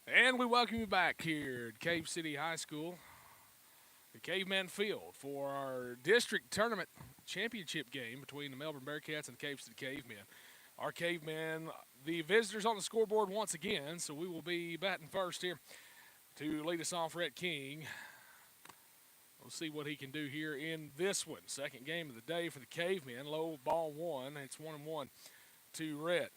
And we welcome you back here at Cave City High School, the Caveman Field, for our district tournament championship game between the Melbourne Bearcats and the Cave City Cavemen. Our Cavemen, the visitors on the scoreboard once again, so we will be batting first here to lead us off. Rhett King. We'll see what he can do here in this one. Second game of the day for the Cavemen. Low ball one. It's 1-1 to Rhett.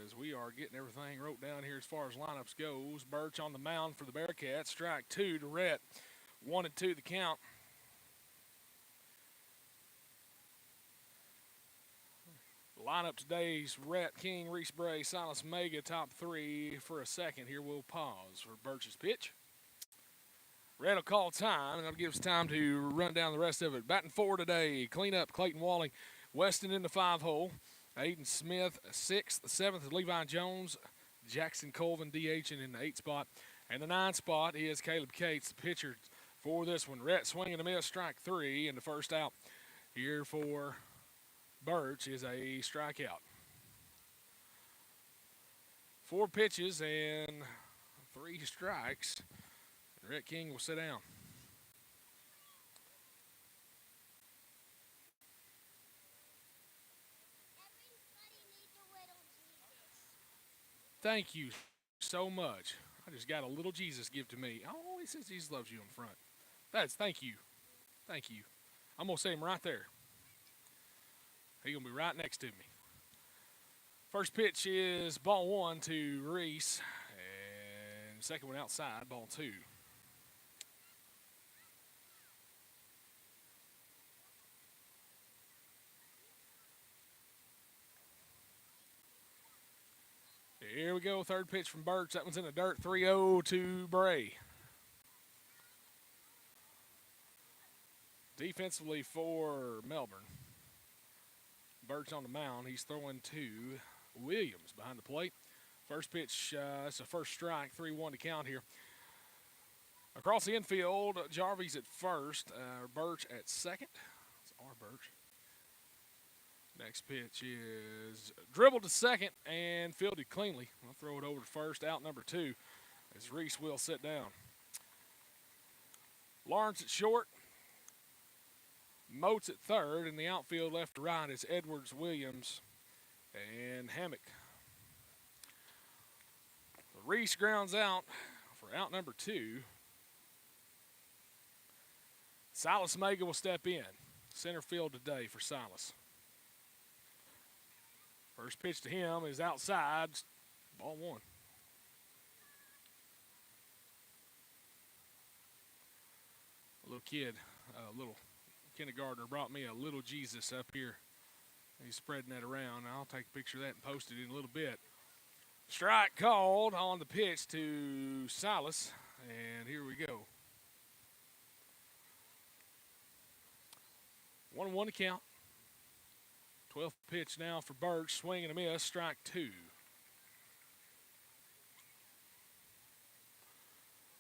As we are getting everything wrote down here as far as lineups goes. Birch on the mound for the Bearcats. Strike two to Rhett. 1-2 the count. Lineup today's Rhett King, Reese Bray, Silas Mega, top three for a second. Here we'll pause for Birch's pitch. Rhett will call time, and that'll give us time to run down the rest of it. Batting four today, clean up Clayton Walling, Weston in the five hole. Aiden Smith, sixth. The seventh is Levi Jones. Jackson Colvin DHing in the eight spot. And the nine spot is Caleb Cates, the pitcher for this one. Rhett swinging a miss, strike three, and the first out here for Birch is a strikeout. Four pitches and three strikes. Rhett King will sit down. Thank you so much. I just got a little Jesus give to me. Oh, he says Jesus loves you in front. That's thank you. Thank you. I'm going to say him right there. He's going to be right next to me. First pitch is ball one to Reese. And second one outside, ball two. Here we go. Third pitch from Birch. That one's in the dirt. 3-0 to Bray. Defensively for Melbourne. Birch on the mound. He's throwing to Williams behind the plate. First pitch, it's a first strike. 3-1 to count here. Across the infield, Jarvis at first. Birch at second. It's our Birch. Next pitch is dribbled to second and fielded cleanly. I'll throw it over to first, out number two, as Reese will sit down. Lawrence at short. Moats at third. In the outfield left to right is Edwards, Williams, and Hammock. Reese grounds out for out number two. Silas Mega will step in. Center field today for Silas. First pitch to him is outside, ball one. A little kid, a little kindergartner brought me a little Jesus up here. He's spreading that around. I'll take a picture of that and post it in a little bit. Strike called on the pitch to Silas, and here we go. 1-1 to count. 12th pitch now for Birch. Swing and a miss. Strike two.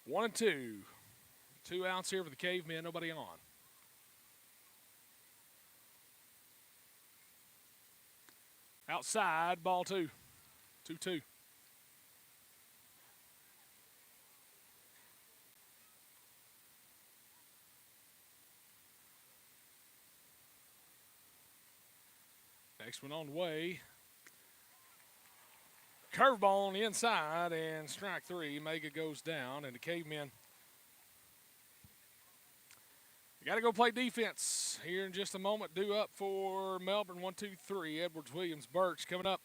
1-2. 2 outs here for the Cavemen. Nobody on. Outside, ball two. 2-2. Next one on the way. Curveball on the inside and strike three. Mega goes down, and the Cavemen got to go play defense here in just a moment. Due up for Melbourne. 1, 2, 3. Edwards, Williams, Birch coming up.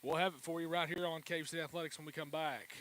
We'll have it for you right here on Cave City Athletics when we come back.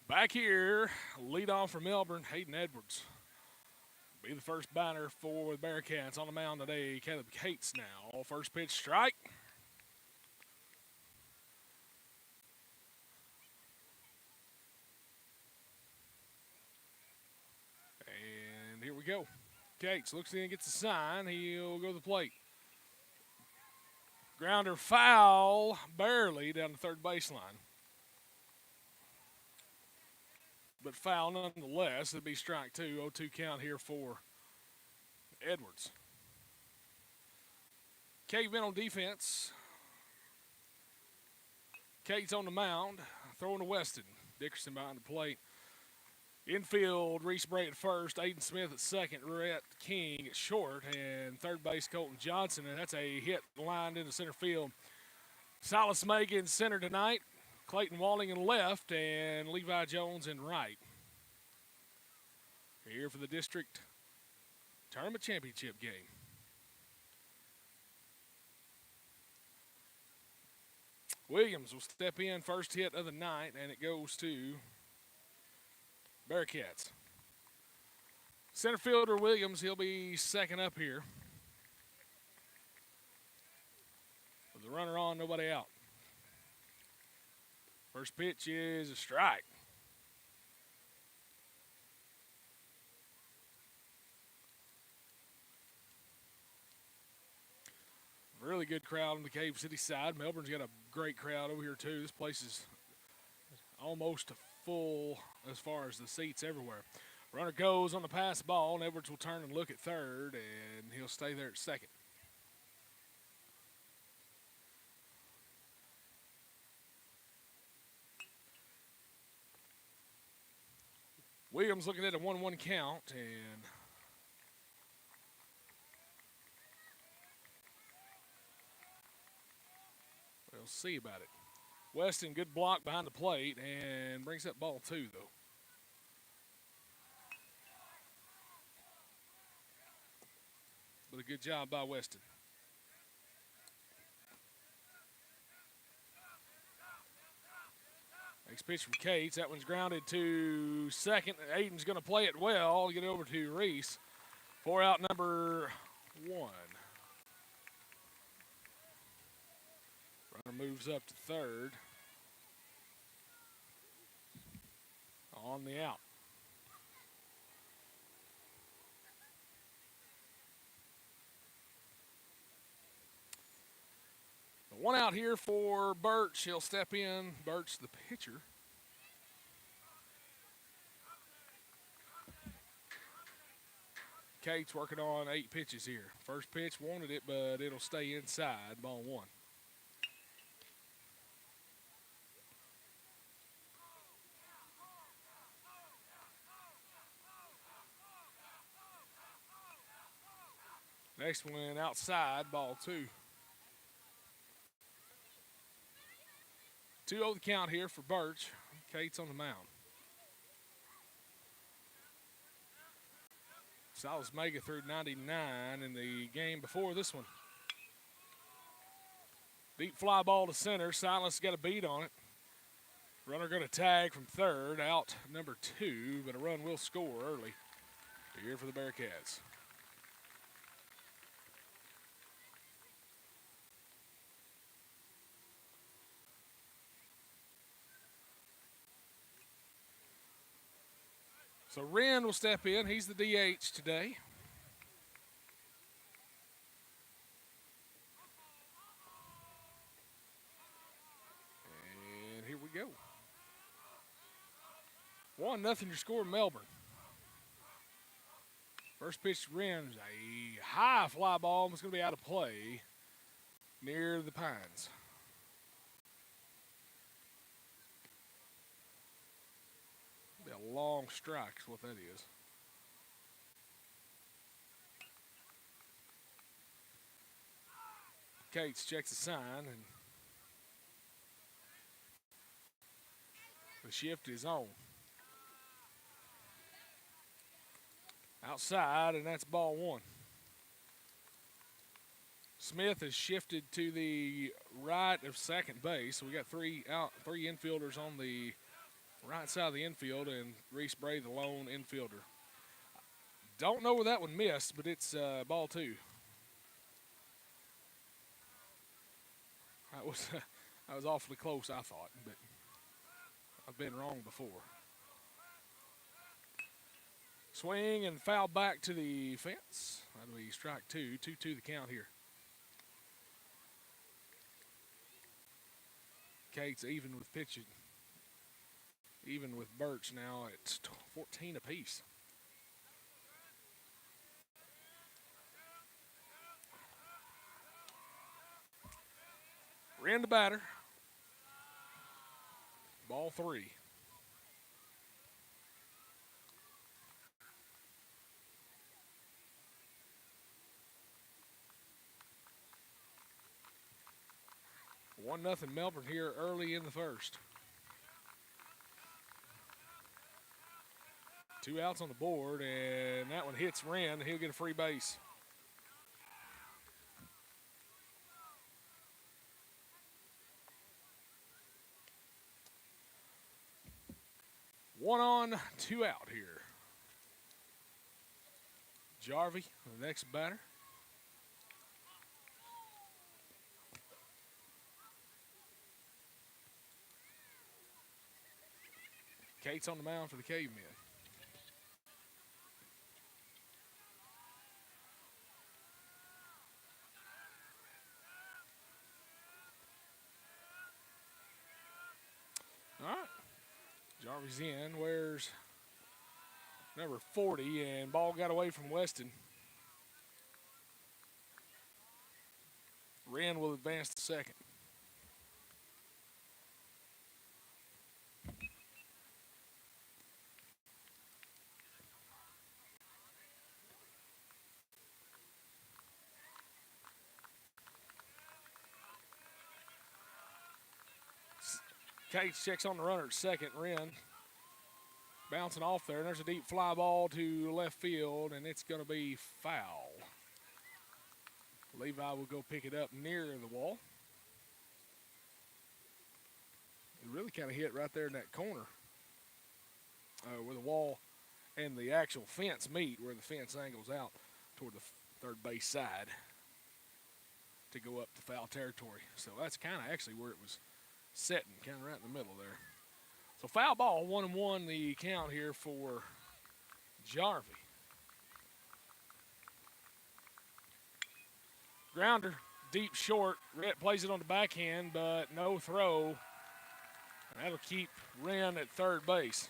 Back here, lead off for Melbourne, Hayden Edwards. Be the first batter for the Bearcats on the mound today. Caleb Cates now. First pitch strike. And here we go. Cates looks in, gets a sign. He'll go to the plate. Grounder foul, barely down the third baseline. But foul nonetheless. It'd be strike two. 0-2 count here for Edwards. Cave in on defense. Cates on the mound, throwing to Weston. Dickerson behind the plate. Infield, Reese Bray at first, Aiden Smith at second, Rhett King at short, and third base Colton Johnson, and that's a hit lined into center field. Silas Mega in center tonight, Clayton Walling in left, and Levi Jones in right. Here for the district tournament championship game. Williams will step in, first hit of the night, and it goes to Bearcats. Center fielder Williams, he'll be second up here. With the runner on, nobody out. First pitch is a strike. Really good crowd on the Cave City side. Melbourne's got a great crowd over here too. This place is almost full as far as the seats everywhere. Runner goes on the pass ball, and Edwards will turn and look at third, and he'll stay there at second. Williams looking at a 1-1 count, and we'll see about it. Weston, good block behind the plate, and brings up ball two, though. But a good job by Weston. Next pitch from Cates. That one's grounded to second. Aiden's going to play it well. Get it over to Reese for out number one. Runner moves up to third. On the out. One out here for Birch. He'll step in. Birch, the pitcher. Cates working on 8 pitches here. First pitch wanted it, but it'll stay inside. Ball one. Next one outside. Ball two. 2-0 the count here for Birch. Cates on the mound. Silas Mega threw 99 in the game before this one. Deep fly ball to center. Silas got a beat on it. Runner going to tag from third. Out number 2, but a run will score early here for the Bearcats. So Wren will step in. He's the DH today. And here we go. 1-0 your score, Melbourne. First pitch to Wren is a high fly ball. It's going to be out of play near the Pines. A long strike is what that is. Cates checks the sign, and the shift is on. Outside, and that's ball one. Smith has shifted to the right of second base. So we got three infielders on the right side of the infield, and Reese Bray, the lone infielder. Don't know where that one missed, but it's ball 2. That was awfully close, I thought, but I've been wrong before. Swing and foul back to the fence. That'll be strike 2. 2-2 the count here. Cates even with pitching. Even with Birch now at 14 apiece. Ran the batter. Ball 3. One nothing Melbourne here early in the first. 2 outs on the board, and that one hits Wren. He'll get a free base. One on, 2 out here. Jarvie, the next batter. Cates on the mound for the Cavemen. All right. Jarvie's in. Where's number 40? And ball got away from Weston. Wren will advance to second. Cates checks on the runner at second. Wren bouncing off there. And there's a deep fly ball to left field, and it's going to be foul. Levi will go pick it up near the wall. It really kind of hit right there in that corner where the wall and the actual fence meet, where the fence angles out toward the third base side to go up to foul territory. So that's kind of actually where it was setting, kind of right in the middle there. So foul ball, 1-1 the count here for Jarvie. Grounder, deep short. Rhett plays it on the backhand, but no throw. And that'll keep Wren at third base.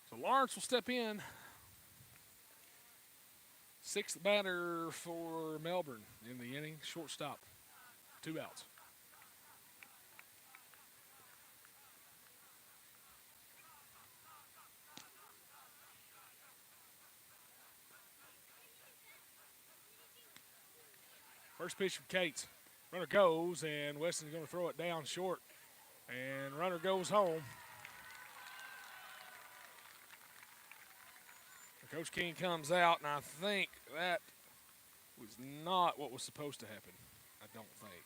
So Lawrence will step in. 6th batter for Melbourne in the inning. Shortstop. 2 outs. First pitch from Cates. Runner goes, and Weston's going to throw it down short. And runner goes home. Coach King comes out, and I think that was not what was supposed to happen. I don't think.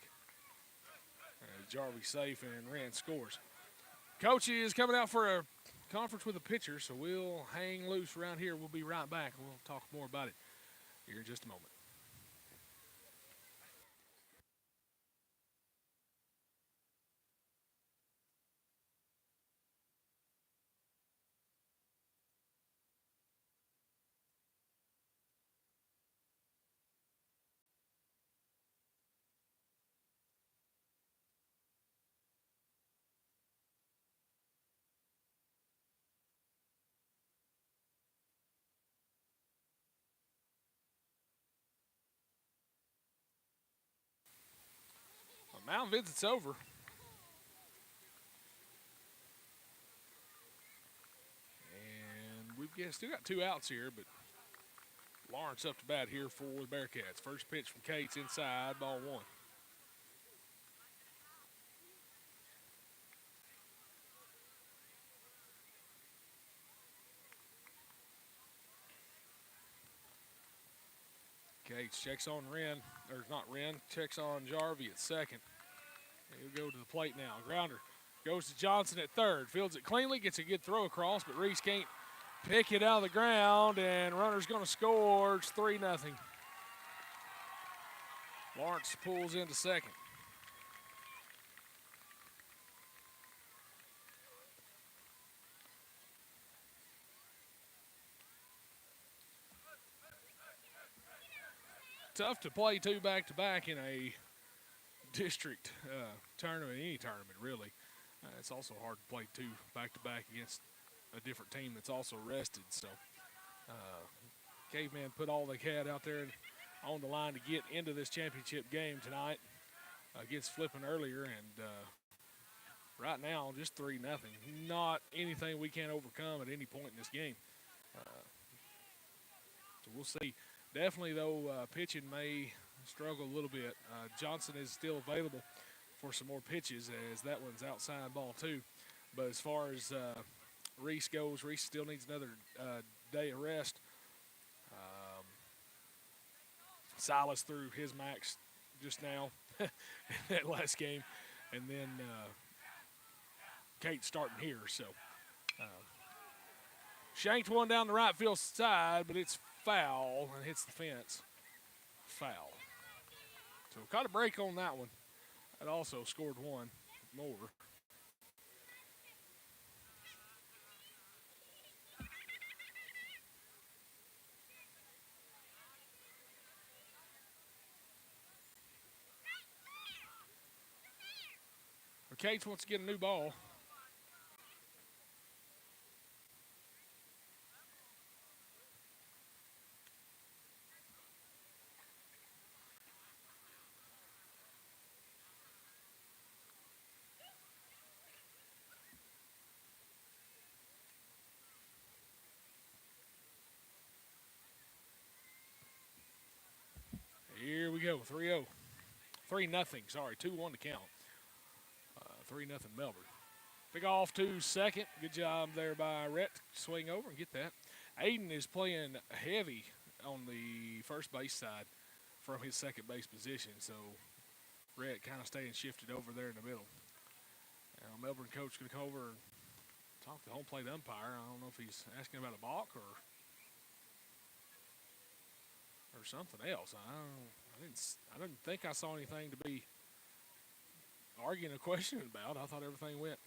Jarvie safe, and Wren scores. Coach is coming out for a conference with a pitcher, so we'll hang loose around here. We'll be right back. We'll talk more about it here in just a moment. Mound visit's over. And we've still got 2 outs here, but Lawrence up to bat here for the Bearcats. First pitch from Cates inside, ball 1. Gates checks on Wren, or not Wren, checks on Jarvie at second. He'll go to the plate now. Grounder goes to Johnson at third. Fields it cleanly, gets a good throw across, but Reese can't pick it out of the ground, and runner's going to score. It's 3-0. Lawrence pulls into second. Tough to play two back-to-back in a district tournament, any tournament really. It's also hard to play two back-to-back against a different team that's also rested. So Cavemen put all they had out there on the line to get into this championship game tonight against Flippin earlier, and right now just 3-0. Not anything we can't overcome at any point in this game. So we'll see. Definitely, though, pitching may struggle a little bit. Johnson is still available for some more pitches, as that one's outside ball too. But as far as Reese goes, Reese still needs another day of rest. Silas threw his max just now in that last game, and then Kate's starting here. So shanked one down the right field side, but it's foul and hits the fence. Foul. So caught a break on that one. It also scored one more. Cates wants to get a new ball. Here we go, 3-0. 3-0, sorry, 2-1 to count. 3-0 Melbourne. Pick off to second. Good job there by Rhett. Swing over and get that. Aiden is playing heavy on the first base side from his second base position, so Rhett kind of staying shifted over there in the middle. Now, Melbourne coach going to come over and talk to the home plate umpire. I don't know if he's asking about a balk or something else. I didn't think I saw anything to be arguing a question about. I thought everything went.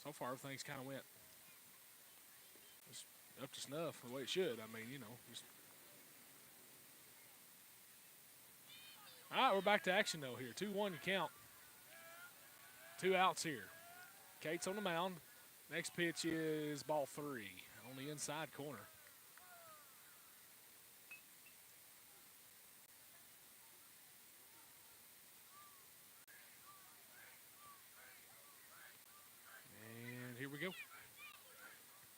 So far, everything's kind of went just up to snuff the way it should. I mean, just. All right, we're back to action though here. 2-1 count. 2 outs here. Kate's on the mound. Next pitch is ball 3 on the inside corner. Here we go.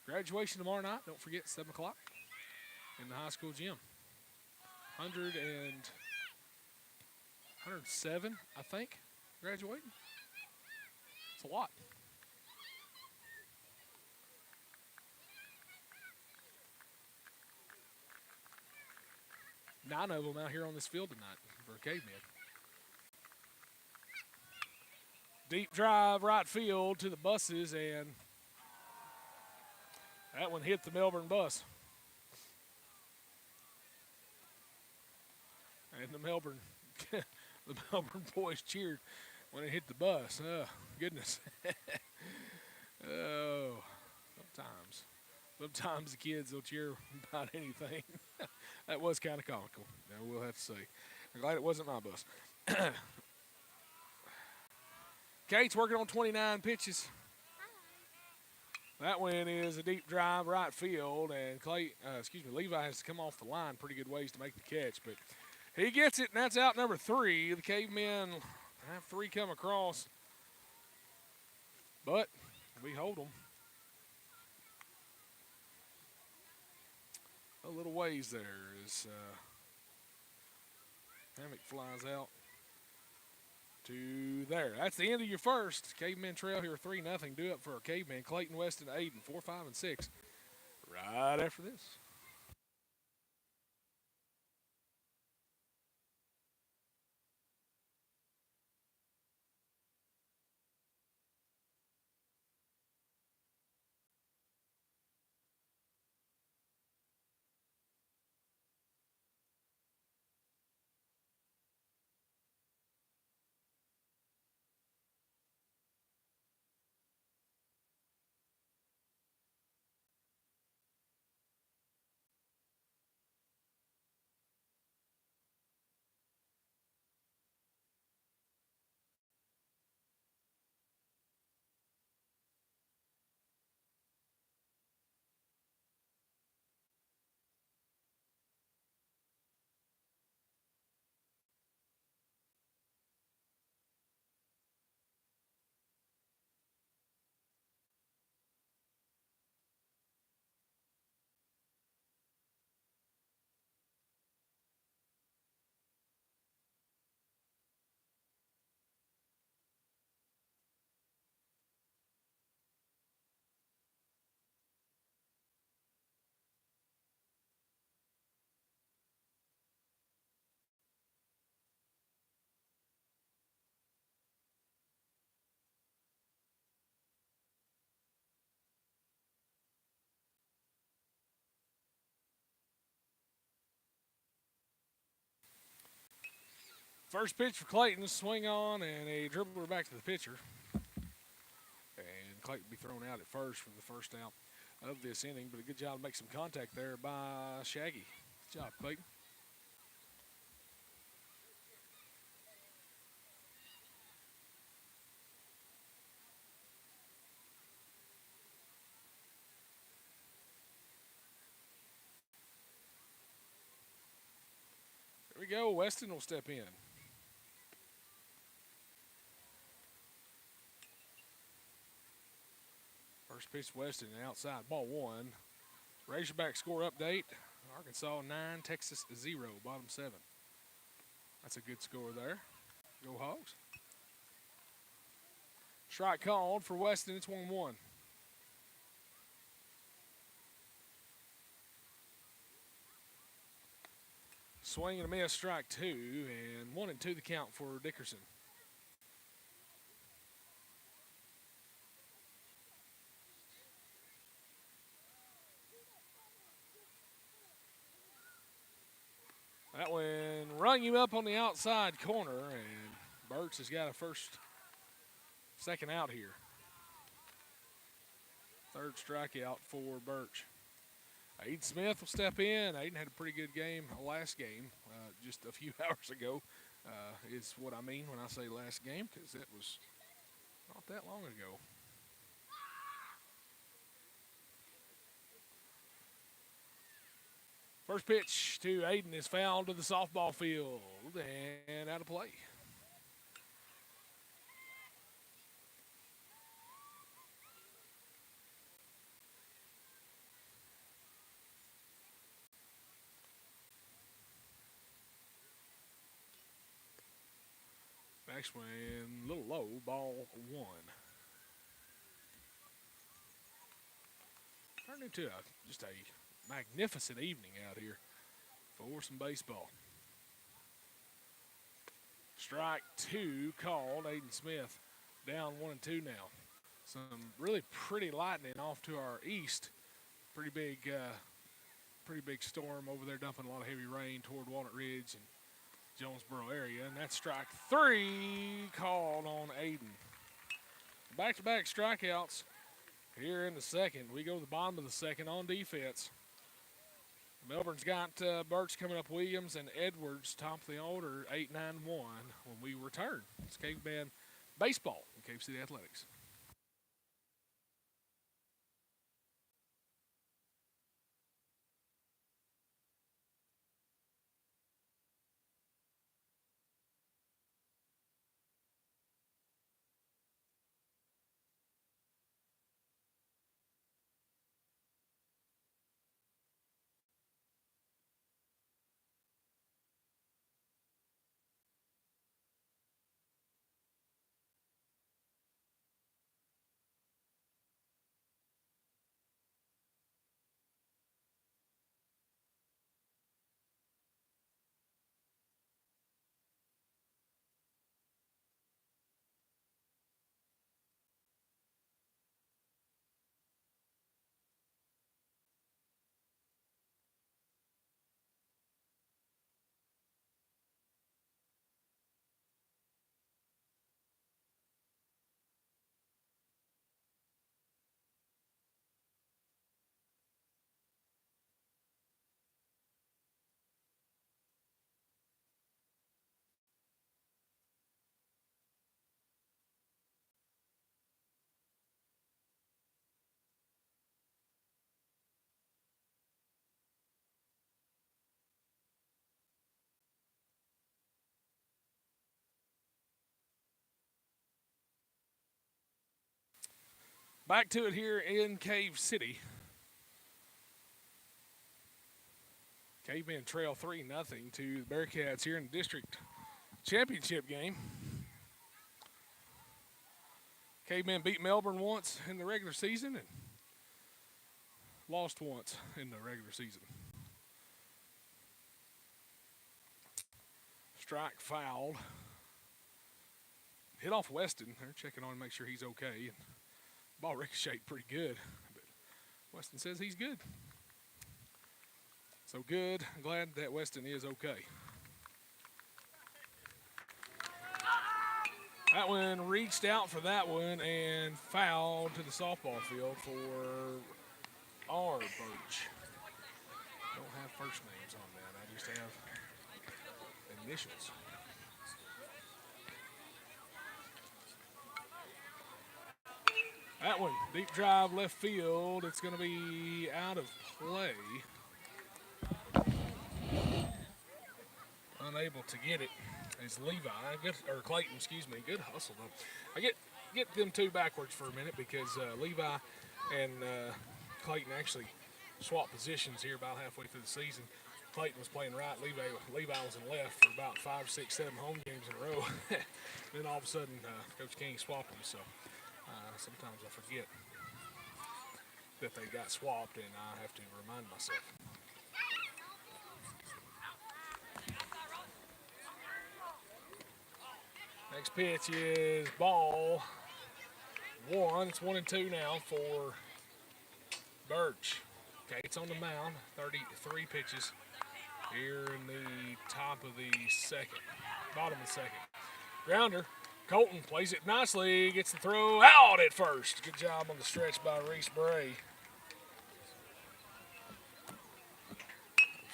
Graduation tomorrow night. Don't forget, 7 o'clock in the high school gym. 107, I think, graduating. It's a lot. Nine of them out here on this field tonight for Cavemen. Deep drive, right field to the buses, and that one hit the Melbourne bus. And the Melbourne boys cheered when it hit the bus. Oh, goodness. Oh, sometimes the kids will cheer about anything. That was kind of comical, I will have to say. I'm glad it wasn't my bus. Kate's working on 29 pitches. That one is a deep drive right field, and Levi has to come off the line pretty good ways to make the catch, but he gets it, and that's out number 3. The Cavemen have 3 come across, but we hold them. A little ways there as Hammock flies out. To there. That's the end of your first. Cavemen trail here 3-0. Do it for our Cavemen. Clayton, Weston, Aiden, 4, 5, and 6. Right after this. First pitch for Clayton, swing on, and a dribbler back to the pitcher. And Clayton will be thrown out at first for the first out of this inning, but a good job to make some contact there by Shaggy. Good job, Clayton. Here we go. Weston will step in. First pitch, Weston, outside, ball one. Razorback score update. Arkansas 9, Texas 0, bottom 7. That's a good score there. Go Hogs. Strike called for Weston. It's 1-1. Swing and a miss, strike 2, and 1-2 the count for Dickerson. That one rung him up on the outside corner, and Burks has got a second out here. Third strikeout for Birch. Aiden Smith will step in. Aiden had a pretty good game last game, just a few hours ago, is what I mean when I say last game, because it was not that long ago. First pitch to Aiden is fouled to the softball field and out of play. Backswing, a little low, ball 1. Turned into just a magnificent evening out here for some baseball. Strike 2 called. Aiden Smith down 1-2 now. Some really pretty lightning off to our east. Pretty big storm over there, dumping a lot of heavy rain toward Walnut Ridge and Jonesboro area, and that's strike 3 called on Aiden. Back-to-back strikeouts here in the second. We go to the bottom of the second on defense. Melbourne's got Birch coming up, Williams and Edwards top of the order, 8-9-1 when we return. It's Caveman Baseball in Cave City Athletics. Back to it here in Cave City. Cavemen trail 3-0 to the Bearcats here in the district championship game. Cavemen beat Melbourne once in the regular season and lost once in the regular season. Strike fouled. Hit off Weston. They're checking on him to make sure he's okay. Ball ricocheted pretty good, but Weston says he's good. So good. I'm glad that Weston is okay. That one reached out for that one and fouled to the softball field for R. Birch. Don't have first names on that. I just have initials. That one, deep drive left field. It's going to be out of play. Unable to get it is Levi, or Clayton, excuse me. Good hustle though. I get them two backwards for a minute because Levi and Clayton actually swapped positions here about halfway through the season. Clayton was playing right, Levi was in left for about 5, 6, 7 home games in a row. Then all of a sudden, Coach King swapped them. So sometimes I forget that they got swapped, and I have to remind myself. Next pitch is ball one. It's 1-2 now for Birch. Gates on the mound, 33 pitches here in the top of the second, bottom of the second. Grounder, Colton plays it nicely, gets the throw out at first. Good job on the stretch by Reese Bray.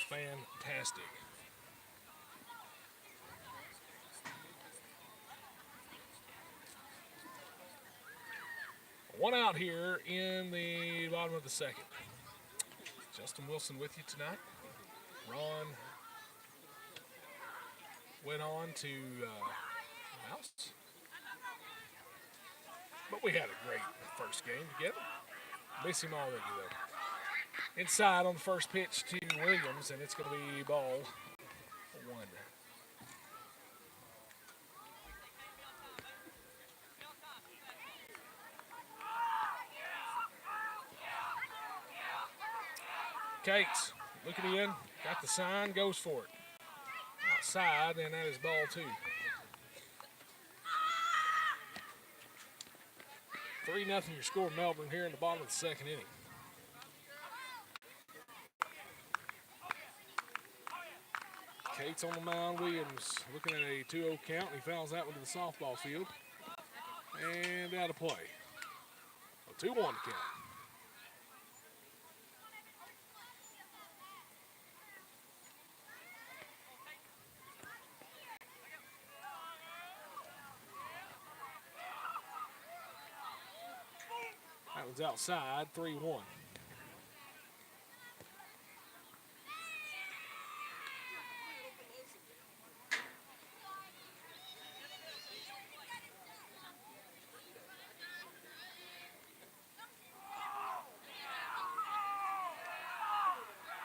Fantastic. One out here in the bottom of the second. Justin Wilson with you tonight. Ron went on to Mouse. But we had a great first game together. Miss him already, though. Inside on the first pitch to Williams, and it's going to be ball one. Cates looking in, got the sign, goes for it. Outside, and that is ball two. 3-0 your score, Melbourne, here in the bottom of the second inning. Cates on the mound, Williams looking at a 2-0 count. He fouls that one to the softball field. And out of play. A 2-1 count. That one's outside, 3-1.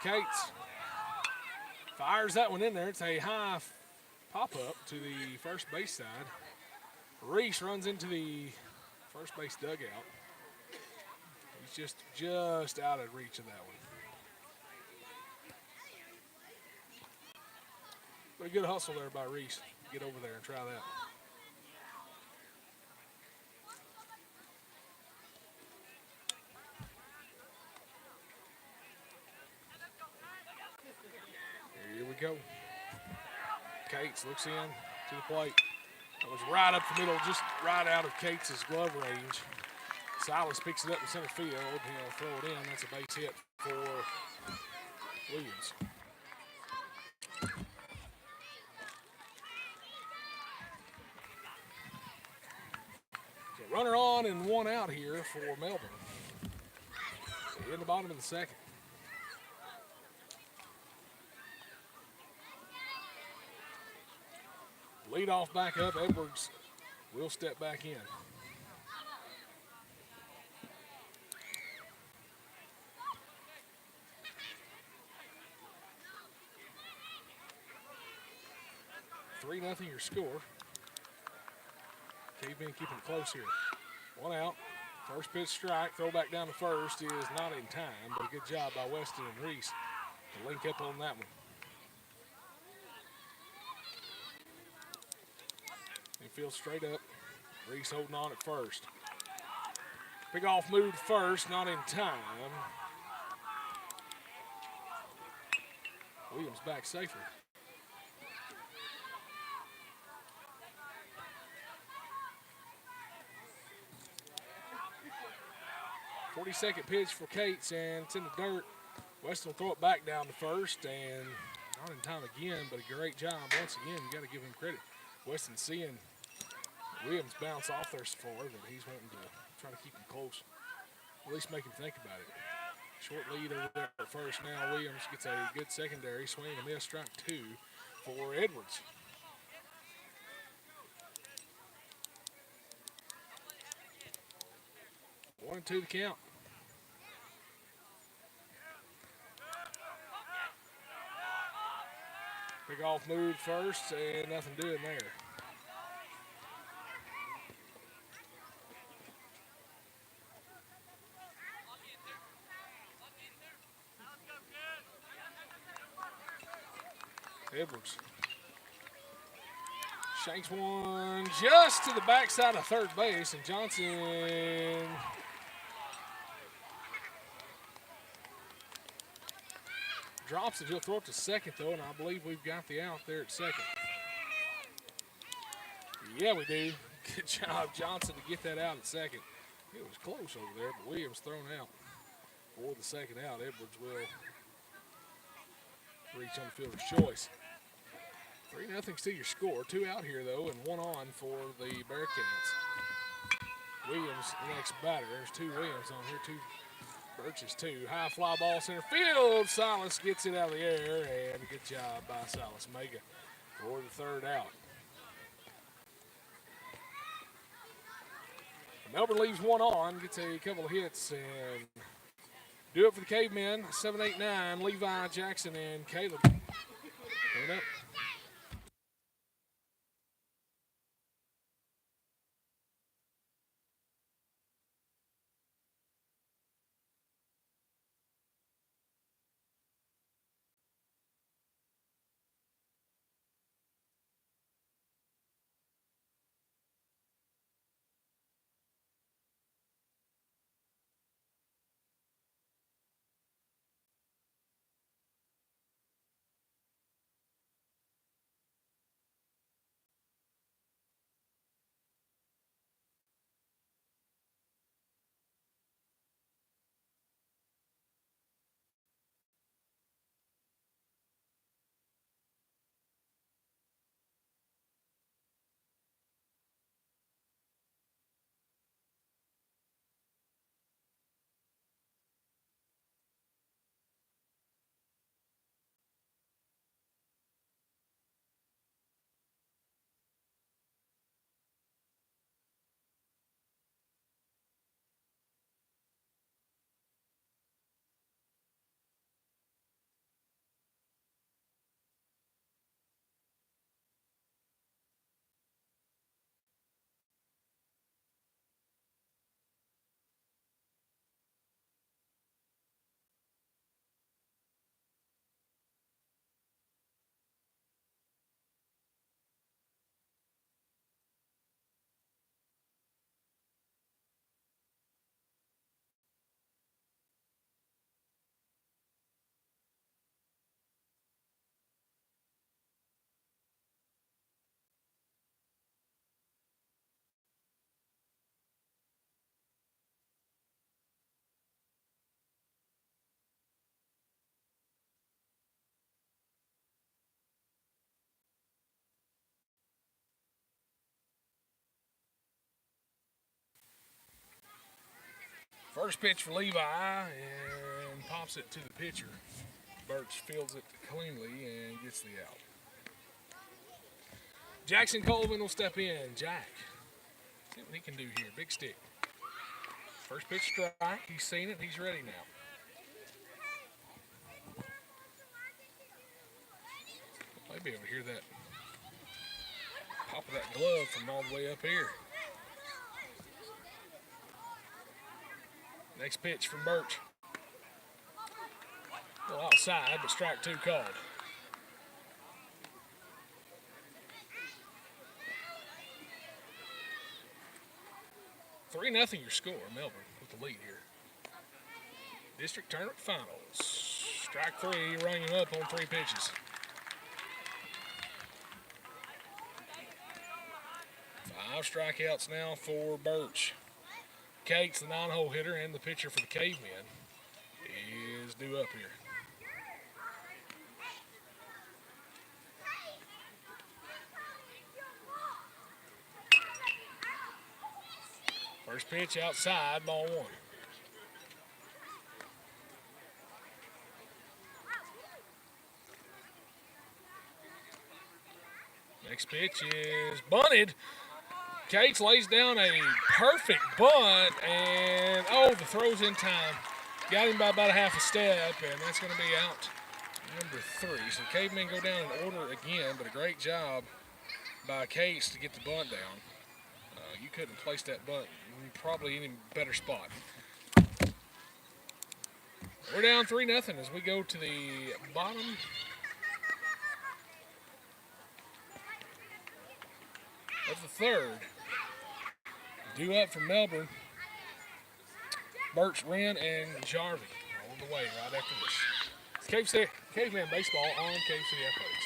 Cates fires that one in there. It's a high pop-up to the first base side. Reese runs into the first base dugout. He's just out of reach of that one. But a good hustle there by Reese. Get over there and try that. Here we go. Cates looks in to the plate. That was right up the middle, just right out of Cates' glove range. Silas picks it up in center field. He'll throw it in. That's a base hit for Williams. So runner on and one out here for Melbourne. In the bottom of the second. Lead off back up. Edwards will step back in. Three nothing your score. Cavemen keeping it close here. One out. First pitch strike. Throw back down to first is not in time, but a good job by Weston and Reese to link up on that one. Infield straight up. Reese holding on at first. Big off move to first, not in time. Williams back safely. 40-second pitch for Cates, and it's in the dirt. Weston will throw it back down to first, and not in time again, but a great job. Once again, you got to give him credit. Weston seeing Williams bounce off there so far, but he's wanting to try to keep him close. At least make him think about it. Short lead over there at first now. Williams gets a good secondary swing and miss, strike 2 for Edwards. One and 2 to count. Big off move first, and nothing doing there. Edwards shanks one just to the backside of third base, and Johnson drops it. He'll throw it to second, though, and I believe we've got the out there at second. Yeah, we do. Good job, Johnson, to get that out at second. It was close over there, but Williams thrown out for the second out. Edwards will reach on the fielder's choice. 3-0 still your score. 2 out here, though, and 1 on for the Bearcats. Williams, the next batter. There's 2 Williams on here, 2 Birches, 2. High fly ball center field. Silas gets it out of the air, and good job by Silas Mega for the third out. Melbourne leaves 1 on, gets a couple of hits, and do it for the Cavemen. 7, 8, 9. Levi, Jackson, and Caleb. Coming up. First pitch for Levi, and pops it to the pitcher. Birch fields it cleanly and gets the out. Jackson Colvin will step in. Jack, see what he can do here. Big stick. First pitch strike. He's seen it. He's ready now. Might be able to hear that pop of that glove from all the way up here. Next pitch from Birch. A little outside, but strike 2 called. Three 0 your score, Melbourne with the lead here. District Tournament Finals. Strike 3, rung him up on 3 pitches. 5 strikeouts now for Birch. Cates, the 9-hole hitter and the pitcher for the Cavemen, is due up here. First pitch outside, ball 1. Next pitch is bunted. Cates lays down a perfect bunt, and the throw's in time. Got him by about a half a step, and that's going to be out number 3. So the Cavemen go down in order again, but a great job by Cates to get the bunt down. You couldn't place that bunt in probably any better spot. We're down 3-0 as we go to the bottom of the 3rd. Due up from Melbourne, Birch, Wren, and Jarvie on the way right after this. It's Caveman Baseball on KC Athletics.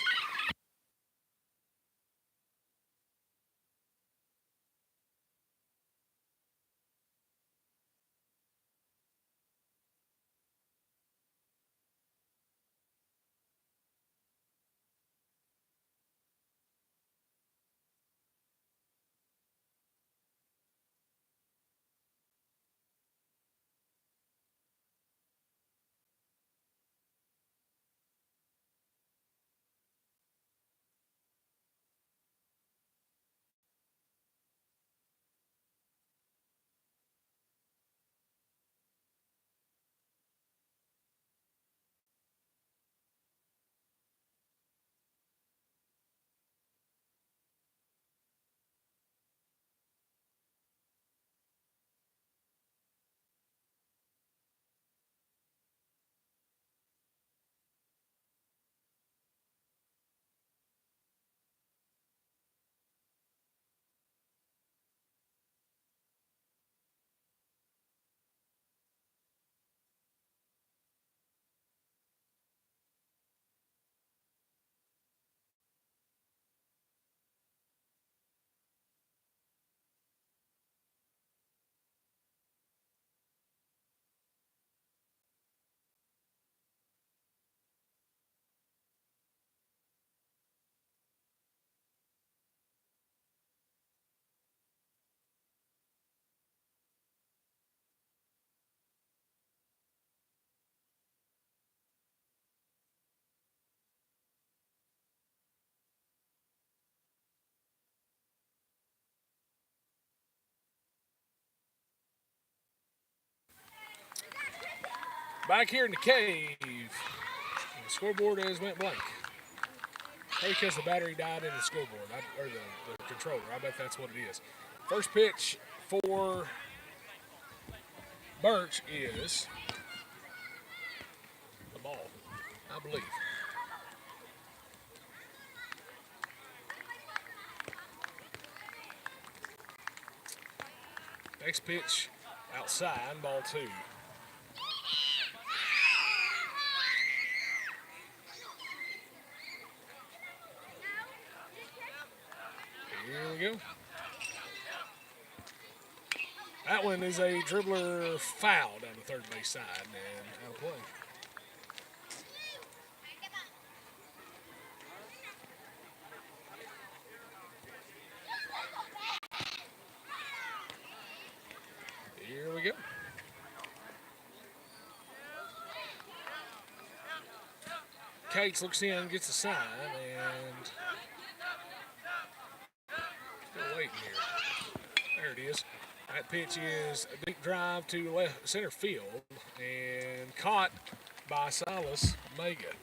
Back here in the cave, the scoreboard has went blank. Maybe because the battery died in the scoreboard, or the controller. I bet that's what it is. First pitch for Birch is the ball, I believe. Next pitch outside, ball 2. Here we go. That one is a dribbler foul down the third base side and out of play. Here we go. Cates looks in, gets a sign, and still waiting here. There it is. That pitch is a deep drive to left center field and caught by Silas Mega.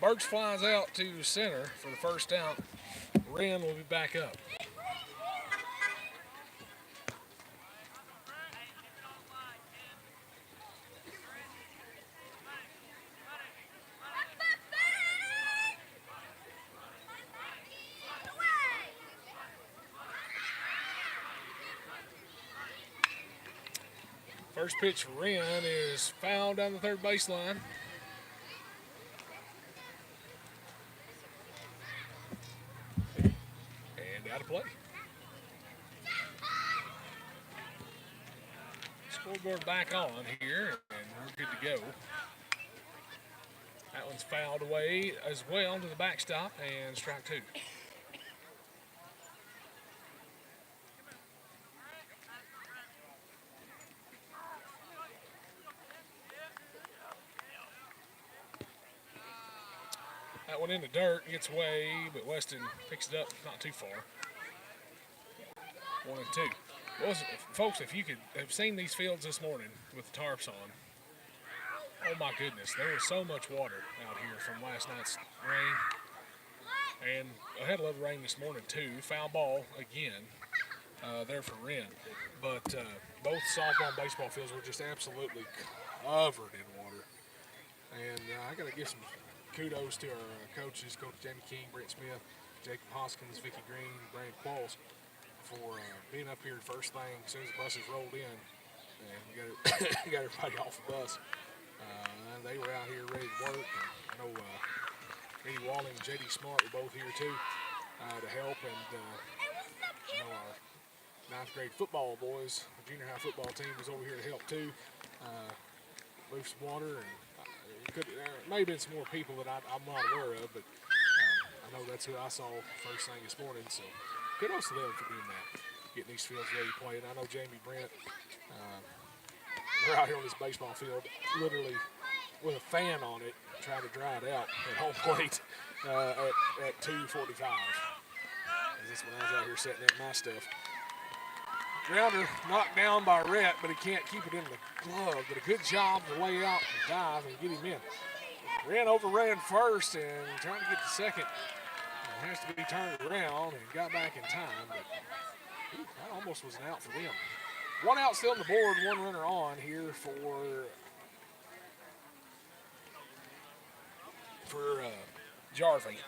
Birch flies out to center for the first out. Wren will be back up. First pitch for Wren is fouled down the third baseline. got to play. Scoreboard back on here, and we're good to go. That one's fouled away as well to the backstop, and strike two. That one in the dirt, gets away, but Weston picks it up not too far. 1 and 2. Well, folks, if you could have seen these fields this morning with the tarps on, oh my goodness, there was so much water out here from last night's rain. And I had a little rain this morning too. Foul ball again there for Wren. But both softball and baseball fields were just absolutely covered in water. And I got to give some kudos to our coaches, Coach Jamie King, Brent Smith, Jacob Hoskins, Vicky Green, Brandon Qualls, for being up here first thing as soon as the buses rolled in. And we got everybody off the bus. They were out here ready to work. And I know Eddie Walling and J.D. Smart were both here too to help. And I know our 9th grade football boys, the junior high football team, was over here to help too. Move some water. And there may have been some more people that I'm not aware of, but I know that's who I saw first thing this morning. So kudos to them for doing that, getting these fields ready to play. And I know Jamie Brent, we're out here on this baseball field, literally with a fan on it, trying to dry it out at home plate at 2:45. That's when I was out here setting up my stuff. Grounder knocked down by Rhett, but he can't keep it in the glove. But a good job to lay out and dive and get him in. Wren overran first and trying to get to second. It has to be turned around and got back in time. But that almost was an out for them. 1 out still on the board, 1 runner on here for Jarvie.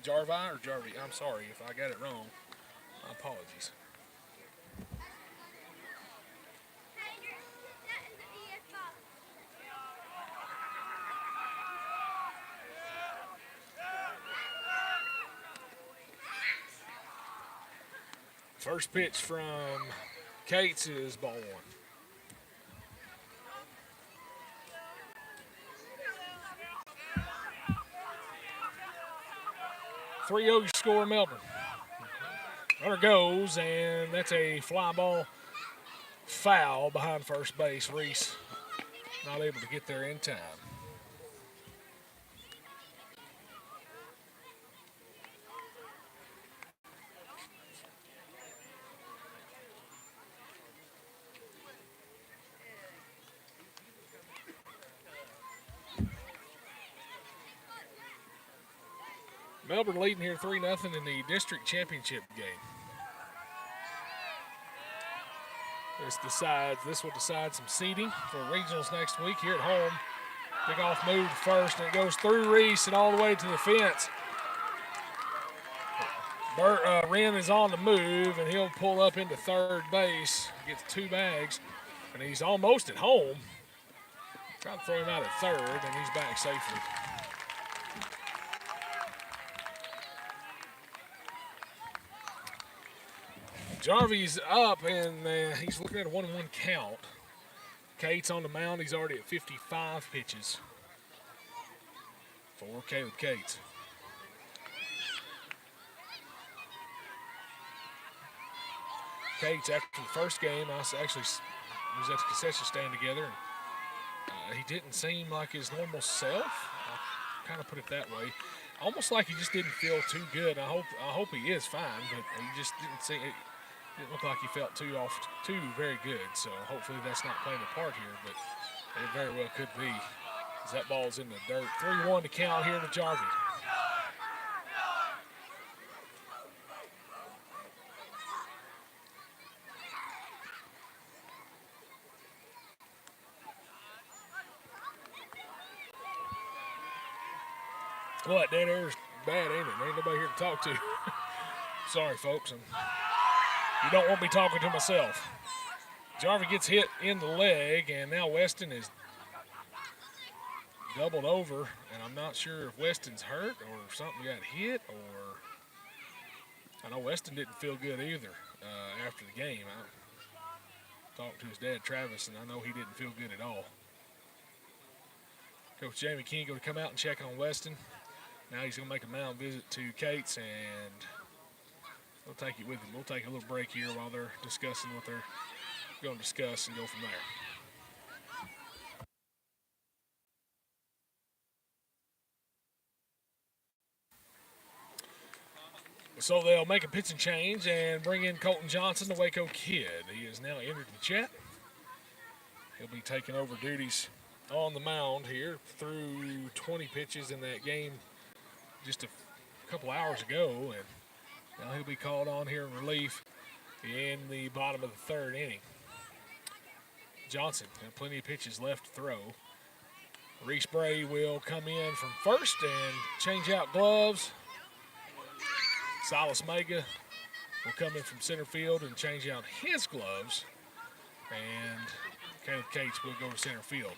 Jarvi or Jarvie? I'm sorry if I got it wrong. My apologies. First pitch from Cates is ball 1. .3-0 score Melbourne. Runner goes, and that's a fly ball foul behind first base. Reese not able to get there in time. Melbourne leading here 3-0 in the district championship game. This will decide some seeding for regionals next week here at home. Big off move to first, and it goes through Reese and all the way to the fence. Wren is on the move, and he'll pull up into third base. Gets 2 bags, and he's almost at home. Trying to throw him out at third, and he's back safely. Jarvie's up, and he's looking at a 1-1 count. Cates on the mound. He's already at 55 pitches for Caleb Cates. Cates, after the first game, I actually was at the concession stand together. And, he didn't seem like his normal self. I'll kind of put it that way. Almost like he just didn't feel too good. I hope he is fine, but he just didn't seem. It looked like he felt too very good, so hopefully that's not playing a part here, but it very well could be, as that ball's in the dirt. 3-1 to count here to Jarvie. What, dead air's bad, ain't it? There ain't nobody here to talk to. Sorry, folks. You don't want me talking to myself. Jarvie gets hit in the leg, and now Weston is doubled over, and I'm not sure if Weston's hurt or something got hit, or I know Weston didn't feel good either after the game. I talked to his dad, Travis, and I know he didn't feel good at all. Coach Jamie King going to come out and check on Weston. Now he's going to make a mound visit to Cates, and we'll take it with him. We'll take a little break here while they're discussing what they're going to discuss and go from there. So they'll make a pitching change and bring in Colton Johnson, the Waco kid. He has now entered the chat. He'll be taking over duties on the mound here through 20 pitches in that game just a couple hours ago. And now he'll be called on here in relief in the bottom of the third inning. Johnson has plenty of pitches left to throw. Reese Bray will come in from first and change out gloves. Silas Mega will come in from center field and change out his gloves. And Caleb Cates will go to center field.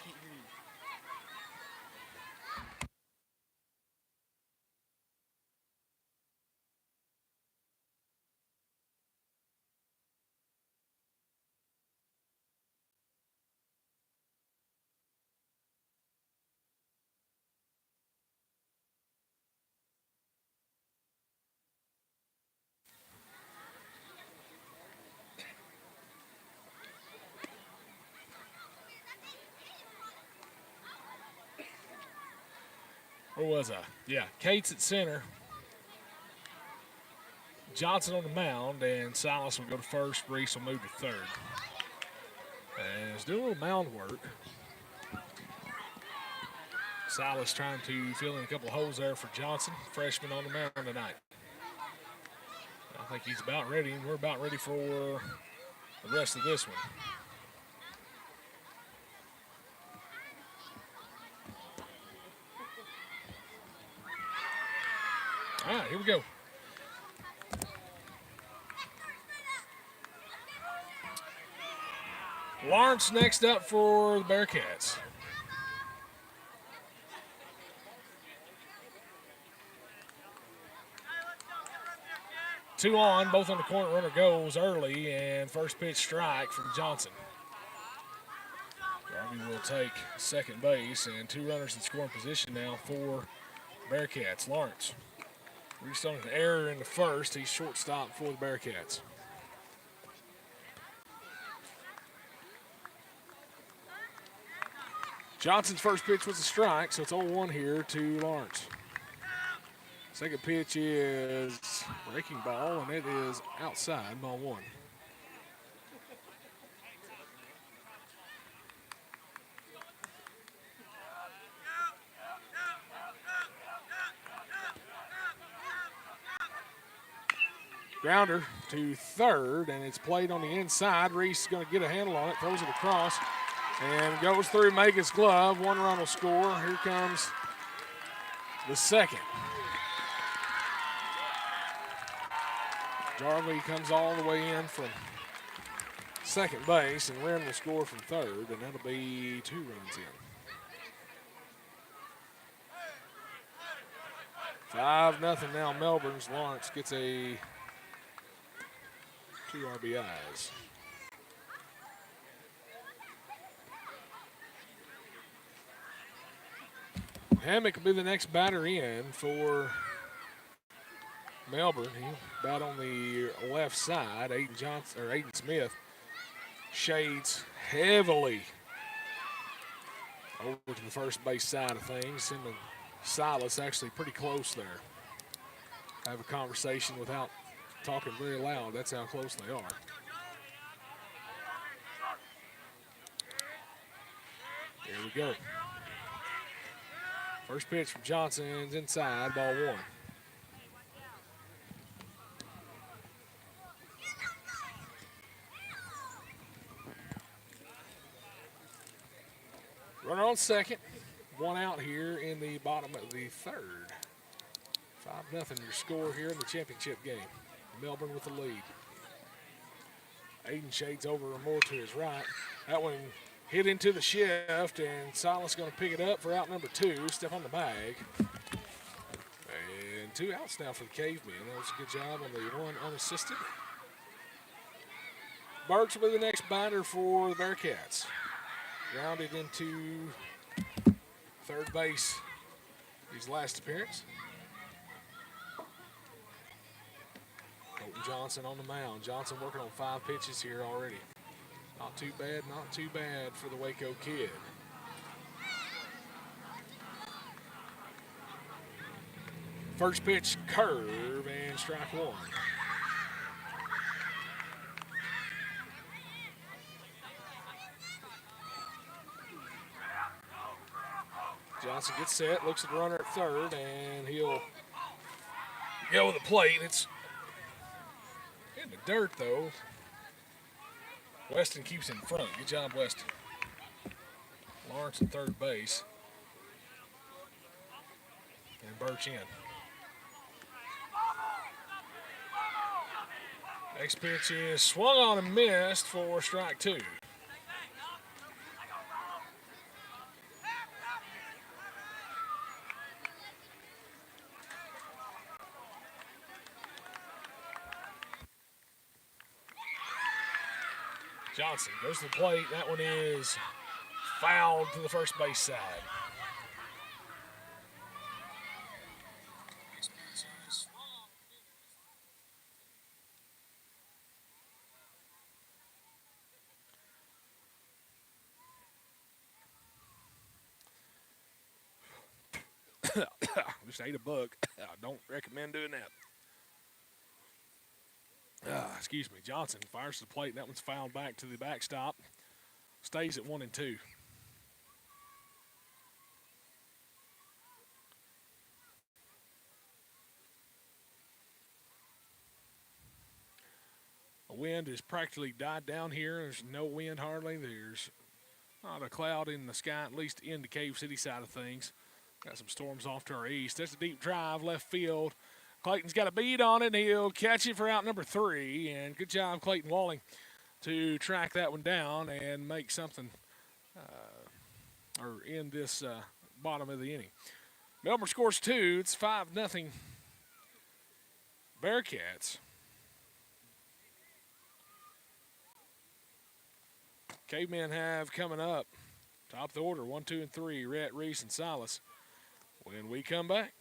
Where was I? Yeah, Cates at center. Johnson on the mound, and Silas will go to first. Reese will move to third. And he's doing a little mound work. Silas trying to fill in a couple of holes there for Johnson, freshman on the mound tonight. I think he's about ready, and we're about ready for the rest of this one. All right, here we go. Lawrence next up for the Bearcats. Two on, both on the corner. Runner goes early, and first pitch strike from Johnson. Darby will take second base, and two runners in scoring position now for Bearcats. Lawrence reached on an error in the first. He's shortstop for the Bearcats. Johnson's first pitch was a strike, so it's 0-1 here to Lawrence. Second pitch is breaking ball, and it is outside, ball one. Grounder to third, and it's played on the inside. Reese is going to get a handle on it, throws it across, and goes through Mega's glove. One run will score. Here comes the second. Jarley comes all the way in from second base, and Wren will score from third, and that'll be 2 runs in. 5-0 now Melbourne's. Lawrence gets a 2 RBIs. Hammock will be the next batter in for Melbourne. He'll bat on the left side. Aiden Smith shades heavily over to the first base side of things. Him and Silas actually pretty close there. Have a conversation without talking very loud. That's how close they are. Here we go. First pitch from Johnson's inside, ball one. Runner on second. One out here in the bottom of the third. 5-0 your score here in the championship game. Melbourne with the lead. Aiden shades over more to his right. That one hit into the shift, and Silas going to pick it up for out number 2. Step on the bag. And And 2 outs now for the Cavemen. That was a good job on the one unassisted. Birch will be the next batter for the Bearcats. Grounded into third base his last appearance. Colton Johnson on the mound. Johnson working on 5 pitches here already. Not too bad, not too bad for the Waco kid. First pitch, curve, and strike 1. Johnson gets set, looks at the runner at third, and he'll go with the plate. It's in the dirt, though. Weston keeps in front. Good job, Weston. Lawrence at third base. And Birch in. Next pitch is swung on and missed for strike 2. Johnson goes to the plate. That one is fouled to the first base side. Just ate a bug. I don't recommend doing that. Excuse me. Johnson fires to the plate. That one's fouled back to the backstop. Stays at 1-2. The wind has practically died down here. There's no wind hardly. There's not a cloud in the sky, at least in the Cave City side of things. Got some storms off to our east. That's a deep drive, left field. Clayton's got a bead on it, and he'll catch it for out number 3. And good job, Clayton Walling, to track that one down and make something or end this bottom of the inning. Melbourne scores 2. It's 5-0 Bearcats. Cavemen have coming up. Top of the order, 1, 2, and 3, Rhett, Reese, and Silas. When we come back.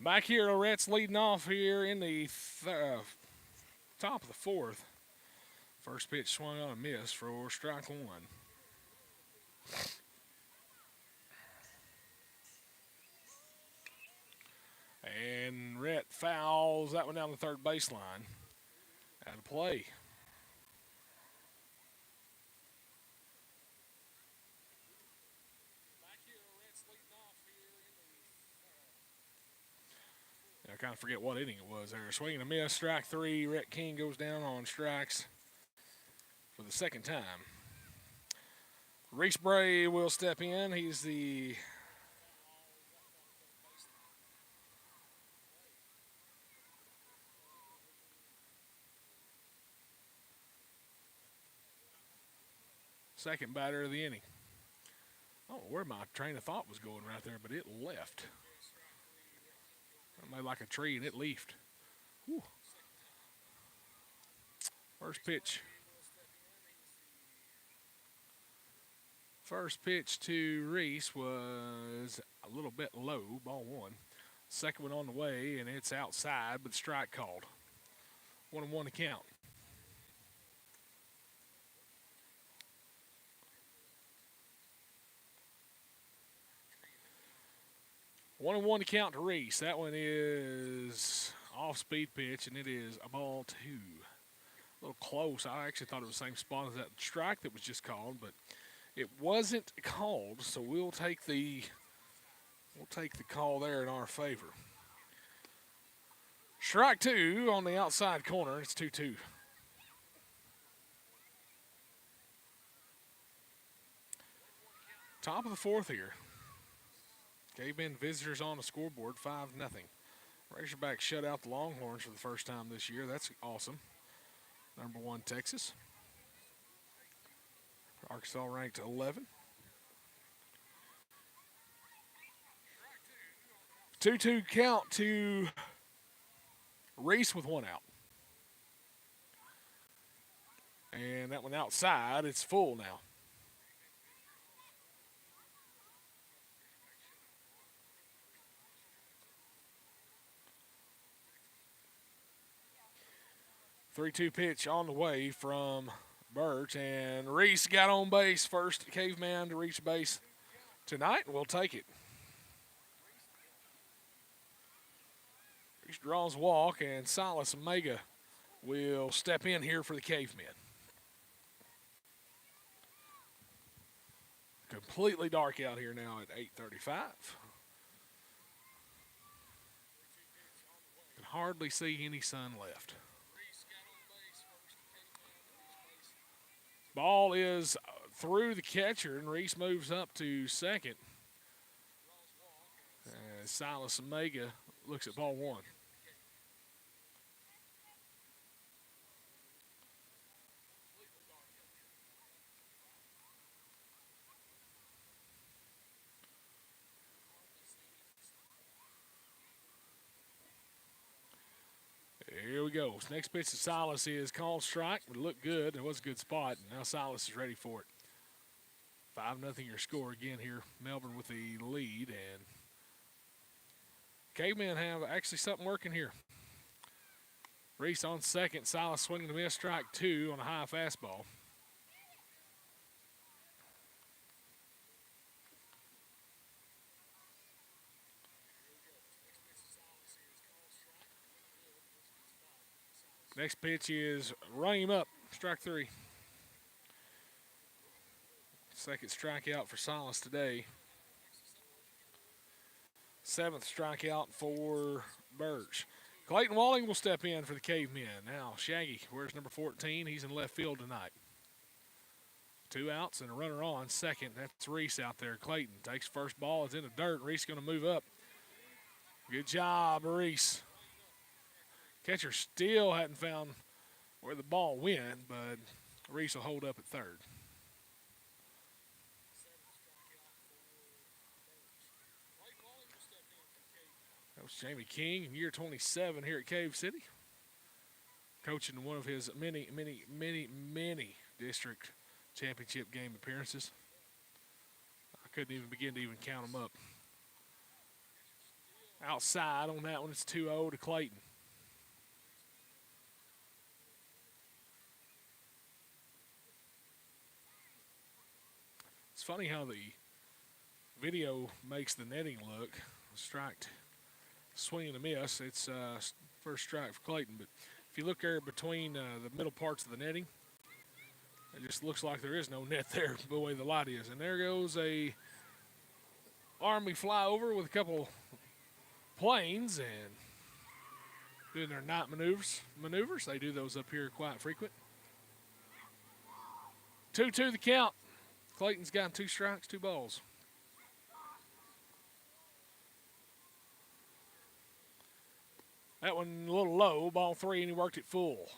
Back here, Lorette's leading off here in the top of the 4th. First pitch swung on a miss for strike 1. And Rhett fouls that one down the third baseline. Out of play. I kind of forget what inning it was there. Swinging a miss, strike 3. Rhett King goes down on strikes for the second time. Reese Bray will step in. He's the second batter of the inning. I don't know where my train of thought was going right there, but it left. Made like a tree and it leafed. Whew. First pitch. First pitch to Reese was a little bit low, ball one. Second one on the way, and it's outside, but strike called. 1-1 to count. 1-1 to count to Reese. That one is off-speed pitch, and it is a ball two. A little close. I actually thought it was the same spot as that strike that was just called, but it wasn't called, so we'll take the call there in our favor. Strike two on the outside corner. It's 2-2. Top of the fourth here. Cavemen visitors on the scoreboard, 5-0. Razorbacks shut out the Longhorns for the first time this year. That's awesome. Number 1, Texas. Arkansas ranked 11. 2-2 count to Reese with one out. And that one outside, it's full now. Three-two pitch on the way from Birch, and Reese got on base. First Caveman to reach base tonight. We'll take it. Reese draws walk, and Silas Mega will step in here for the Cavemen. Completely dark out here now at 8:35. Can hardly see any sun left. Ball is through the catcher, and Reese moves up to second. Silas Mega looks at ball one. Here we go. Next pitch to Silas is called strike. It looked good. It was a good spot. And now Silas is ready for it. 5-0 your score again here. Melbourne with the lead. And Cavemen have actually something working here. Reese on second. Silas swinging to miss. Strike two on a high fastball. Next pitch is run him up. Strike three. Second strikeout for Silas today. Seventh strikeout for Birch. Clayton Walling will step in for the Cavemen. Now, Shaggy, where's number 14? He's in left field tonight. 2 outs and a runner on. Second, that's Reese out there. Clayton takes first ball. It's in the dirt. Reese going to move up. Good job, Reese. Catcher still hadn't found where the ball went, but Reese will hold up at third. That was Jamie King in year 27 here at Cave City, coaching one of his many district championship game appearances. I couldn't even begin to even count them up. Outside on that one, it's 2-0 to Clayton. It's funny how the video makes the netting look. Strike, swing and a miss. It's first strike for Clayton. But if you look there between the middle parts of the netting, it just looks like there is no net there the way the light is. And there goes a Army flyover with a couple planes and doing their night maneuvers. They do those up here quite frequent. 2-2 the count. Clayton's gotten 2 strikes, 2 balls. That one a little low, ball 3, and he worked it full.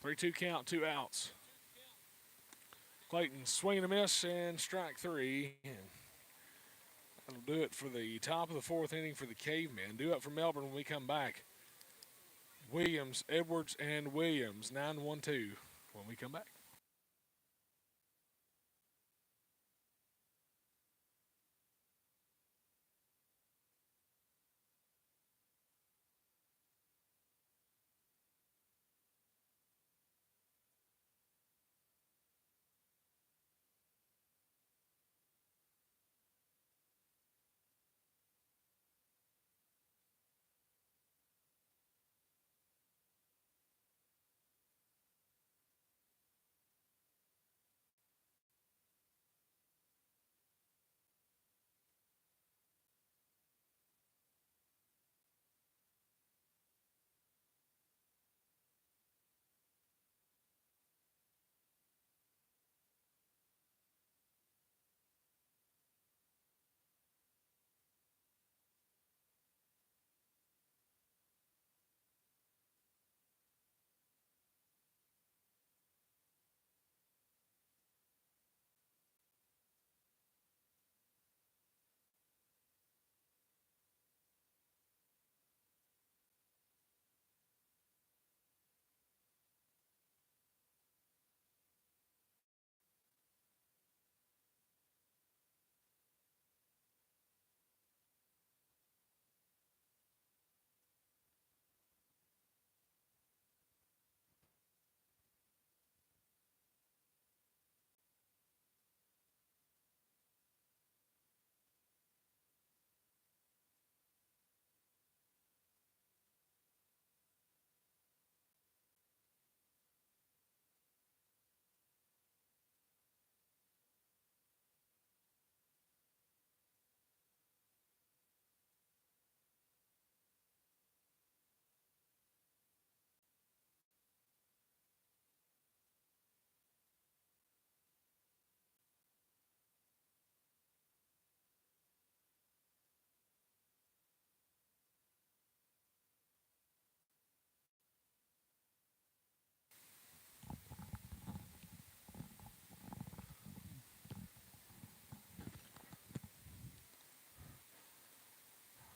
3-2 count, 2 outs. Clayton swing and a miss and strike 3. And that'll do it for the top of the 4th inning for the Cavemen. Due up for Melbourne when we come back. Williams, Edwards, and Williams, 9-1-2 when we come back.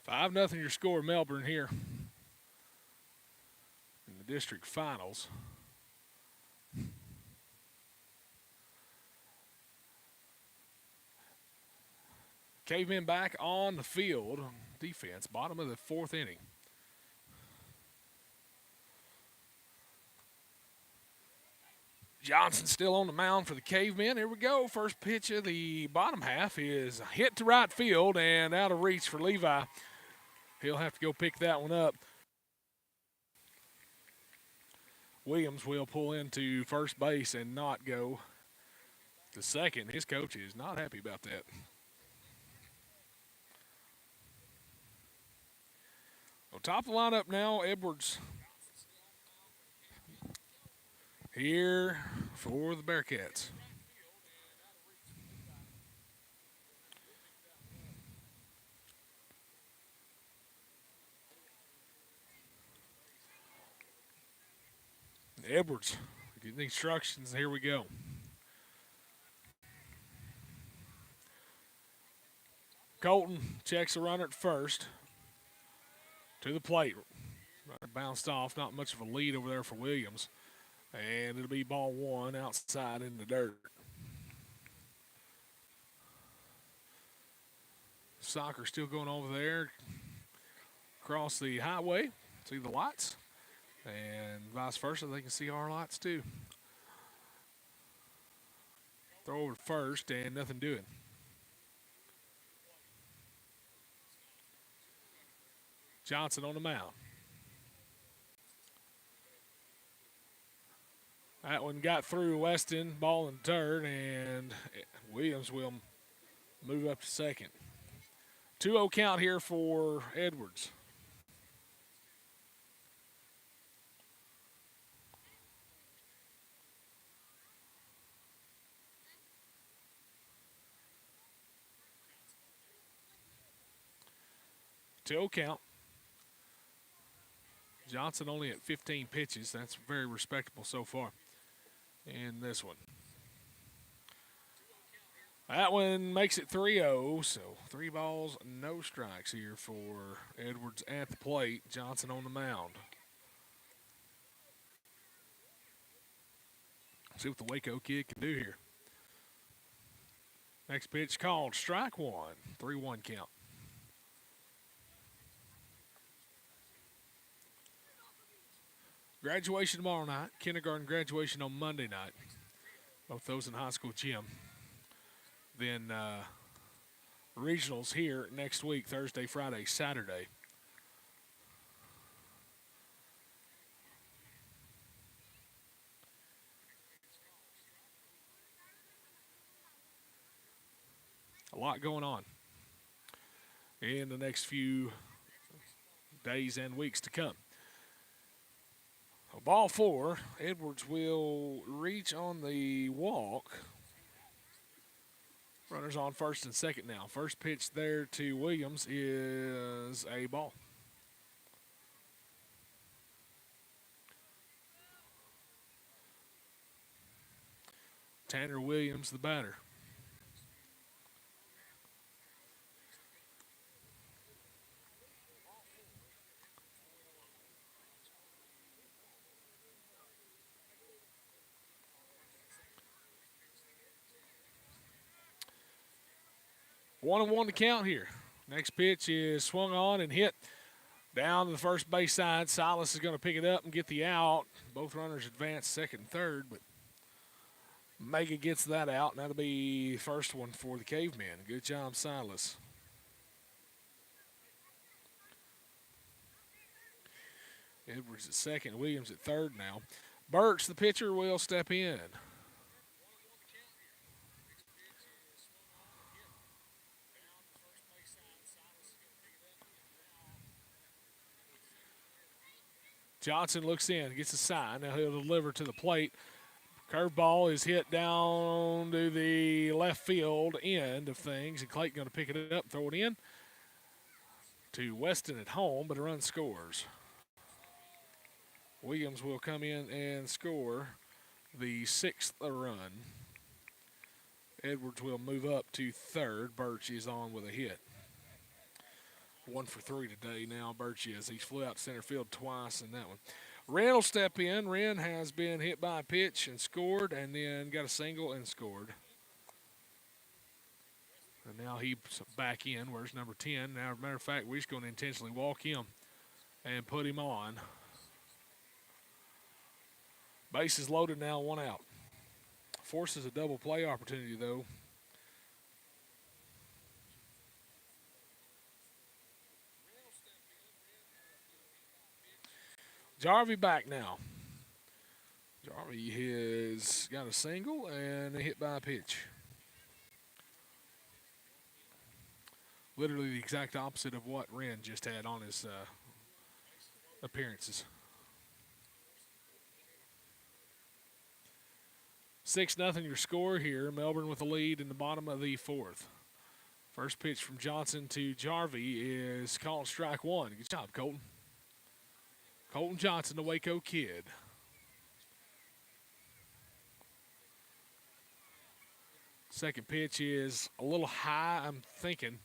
Five nothing your score, Melbourne here in the district finals. Cavemen back on the field. Defense, bottom of the 4th inning. Johnson still on the mound for the Cavemen. Here we go. First pitch of the bottom half is hit to right field and out of reach for Levi. He'll have to go pick that one up. Williams will pull into first base and not go to second. His coach is not happy about that. Well, top of the lineup now, Edwards here for the Bearcats. Edwards getting the instructions. Here we go. Colton checks the runner at first. To the plate. Bounced off. Not much of a lead over there for Williams. And it'll be ball 1 outside in the dirt. Soccer still going over there. Across the highway. See the lights. And vice versa, they can see our lights too. Throw over to first and nothing doing. Johnson on the mound. That one got through Weston, ball in third, and Williams will move up to second. 2-0 count here for Edwards. Two count. Johnson only at 15 pitches. That's very respectable so far in this one. That one makes it 3-0, so 3 balls, no strikes here for Edwards at the plate. Johnson on the mound. See what the Waco kid can do here. Next pitch called, strike one, 3-1 count. Graduation tomorrow night, kindergarten graduation on Monday night. Both those in high school gym. Then regionals here next week, Thursday, Friday, Saturday. A lot going on in the next few days and weeks to come. Ball 4, Edwards will reach on the walk. Runners on first and second now. First pitch there to Williams is a ball. Tanner Williams, the batter. One and one to count here. Next pitch is swung on and hit down to the first base side. Silas is going to pick it up and get the out. Both runners advance second and third, but Mega gets that out, and that'll be the first one for the Cavemen. Good job, Silas. Edwards at second, Williams at third now. Birch, the pitcher, will step in. Johnson looks in, gets a sign. Now he'll deliver to the plate. Curveball is hit down to the left field end of things, and Clayton going to pick it up, throw it in to Weston at home, but a run scores. Williams will come in and score the 6th run. Edwards will move up to third. Birch is on with a hit. 1 for 3 today now, Birch is. He flew out center field twice in that one. Wren will step in. Wren has been hit by a pitch and scored, and then got a single and scored. And now he's back in. Where's number 10? Now, as a matter of fact, we're just going to intentionally walk him and put him on. Base is loaded now, 1 out. Forces a double play opportunity, though. Jarvie back now. Jarvie has got a single and a hit by a pitch. Literally the exact opposite of what Wren just had on his appearances. 6-0 your score here. Melbourne with the lead in the bottom of the 4th. First pitch from Johnson to Jarvie is called strike one. Good job, Colton. Colton Johnson, the Waco kid. Second pitch is a little high, I'm thinking,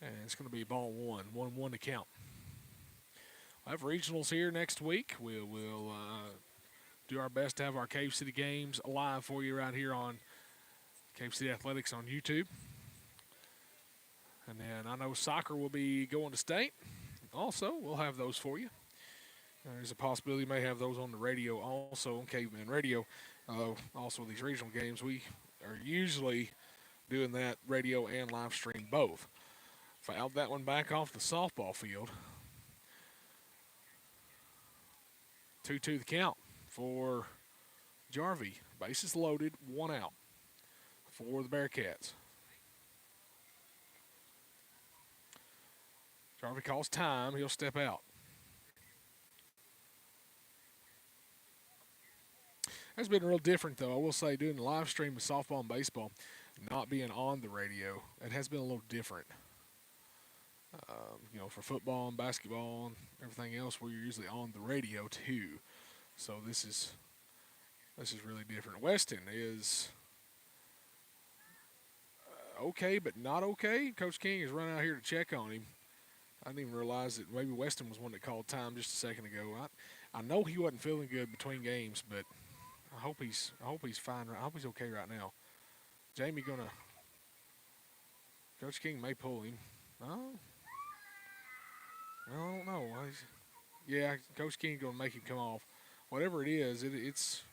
and it's going to be ball 1. 1-1 to count. We'll have regionals here next week. We'll do our best to have our Cave City games live for you right here on Cave City Athletics on YouTube. And then I know soccer will be going to state. Also, we'll have those for you. There's a possibility we may have those on the radio also, on Caveman Radio. Also, these regional games, we are usually doing that radio and live stream both. Fouled that one back off the softball field. 2-2 the count for Jarvie. Bases loaded, 1 out for the Bearcats. Jarvie calls time. He'll step out. That's been real different, though. I will say, doing the live stream with softball and baseball, not being on the radio, it has been a little different. For football and basketball and everything else, we're usually on the radio too. So this is really different. Weston is okay, but not okay. Coach King has run out here to check on him. I didn't even realize that maybe Weston was one that called time just a second ago. I know he wasn't feeling good between games, but I hope he's fine. I hope he's okay right now. Jamie gonna Coach King may pull him. Oh, well, I don't know. Yeah, Coach King gonna make him come off. Whatever it is, it's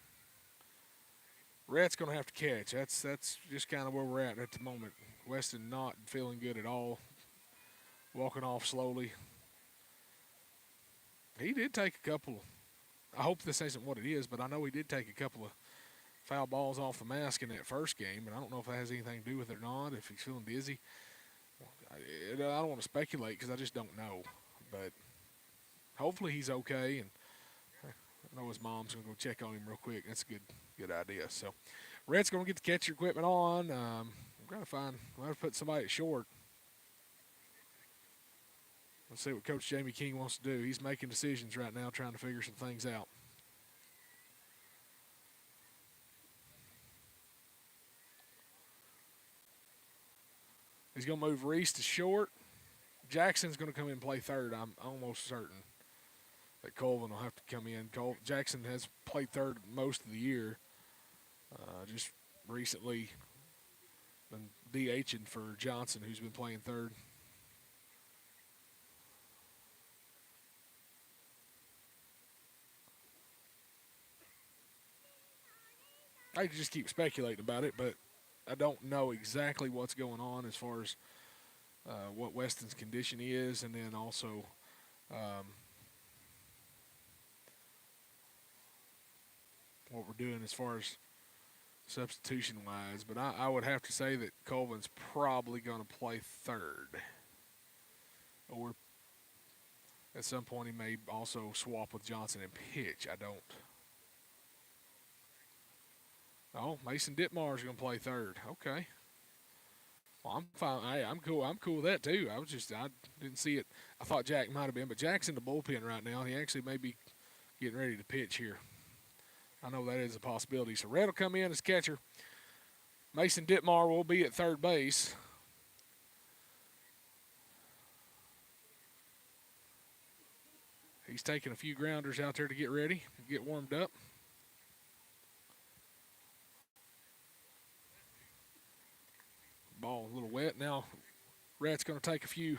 Rhett's gonna have to catch. That's just kind of where we're at the moment. Weston not feeling good at all, walking off slowly. He did take a couple. I hope this isn't what it is, but I know he did take a couple of foul balls off the mask in that first game, and I don't know if that has anything to do with it or not. If he's feeling dizzy, I don't want to speculate because I just don't know. But hopefully he's okay, and I know his mom's gonna go check on him real quick. That's a good idea. So, Rhett's gonna get the catcher equipment on. We're gonna put somebody at short. Let's see what Coach Jamie King wants to do. He's making decisions right now, trying to figure some things out. He's going to move Reese to short. Jackson's going to come in and play third. I'm almost certain that Colvin will have to come in. Jackson has played third most of the year. Just recently been DHing for Johnson, who's been playing third. I could just keep speculating about it, but I don't know exactly what's going on as far as what Weston's condition is, and then also what we're doing as far as substitution wise. But I would have to say that Colvin's probably going to play third, or at some point he may also swap with Johnson and pitch. I don't. Oh, Mason Ditmar is going to play third. Okay. Well, I'm fine. I'm cool. I'm cool with that too. I didn't see it. I thought Jack might have been, but Jack's in the bullpen right now. He actually may be getting ready to pitch here. I know that is a possibility. So Red will come in as catcher. Mason Ditmar will be at third base. He's taking a few grounders out there to get ready, get warmed up. Ball a little wet. Now Red's going to take a few.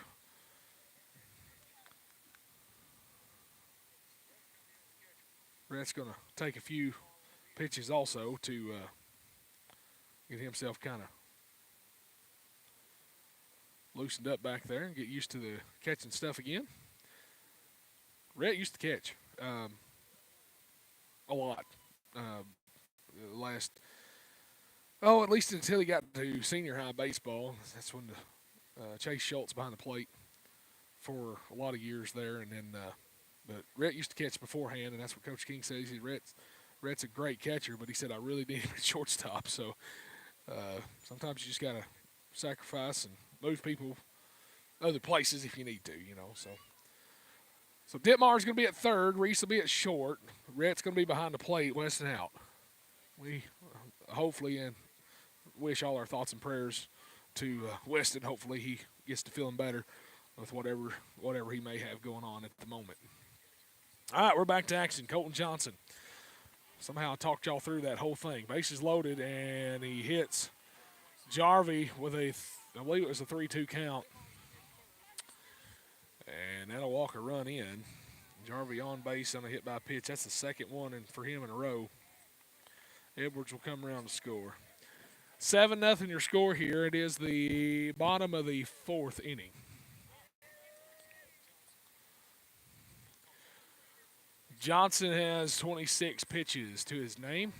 Red's going to take a few pitches also to get himself kind of loosened up back there and get used to the catching stuff again. Rhett used to catch a lot last, at least until he got to senior high baseball. That's when the Chase Schultz behind the plate for a lot of years there, and then but Rhett used to catch beforehand, and that's what Coach King says. Rhett's a great catcher, but he said I really need him at shortstop. So sometimes you just gotta sacrifice and move people other places if you need to, So Ditmar's going to be at third. Reese will be at short. Rhett's going to be behind the plate. Weston out. We hopefully and wish all our thoughts and prayers to Weston. Hopefully he gets to feeling better with whatever he may have going on at the moment. All right, we're back to action. Colton Johnson. Somehow I talked y'all through that whole thing. Bases loaded, and he hits Jarvie with I believe it was a 3-2 count. And that'll walk a run in. Jarvie on base on a hit by pitch. That's the second one for him in a row. Edwards will come around to score. 7-0 your score here. It is the bottom of the fourth inning. Johnson has 26 pitches to his name.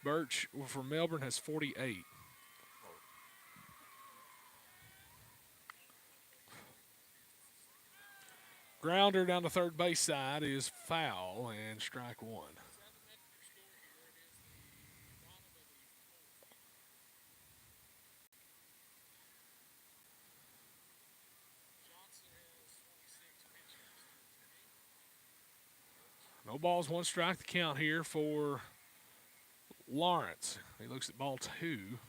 Birch from Melbourne has 48. Grounder down the third base side is foul and strike one. No balls, one strike the count here for Lawrence. He looks at ball two.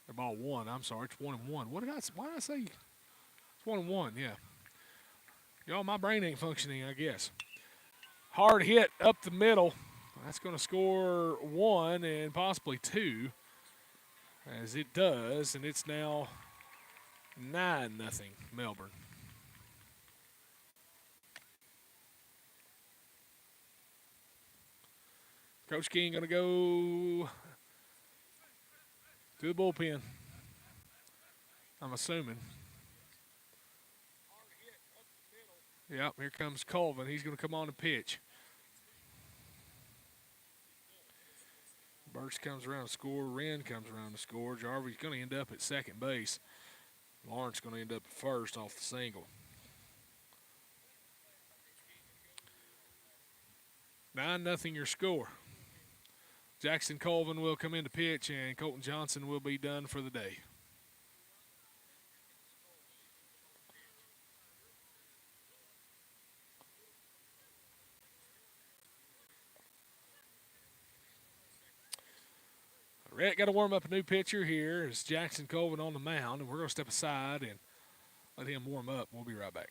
Or ball one, I'm sorry, it's 1-1. Why did I say it's 1-1? Yeah. Y'all, my brain ain't functioning, I guess. Hard hit up the middle. That's going to score one and possibly two, as it does, and it's now 9-0 Melbourne. Coach King going to go to the bullpen, I'm assuming. Yep, here comes Colvin. He's going to come on and pitch. Birch comes around to score. Wren comes around to score. Jarvie's going to end up at second base. Lawrence going to end up at first off the single. 9-0 your score. Jackson Colvin will come in to pitch, and Colton Johnson will be done for the day. Rhett got to warm up a new pitcher here. It's Jackson Colvin on the mound, and we're going to step aside and let him warm up. We'll be right back.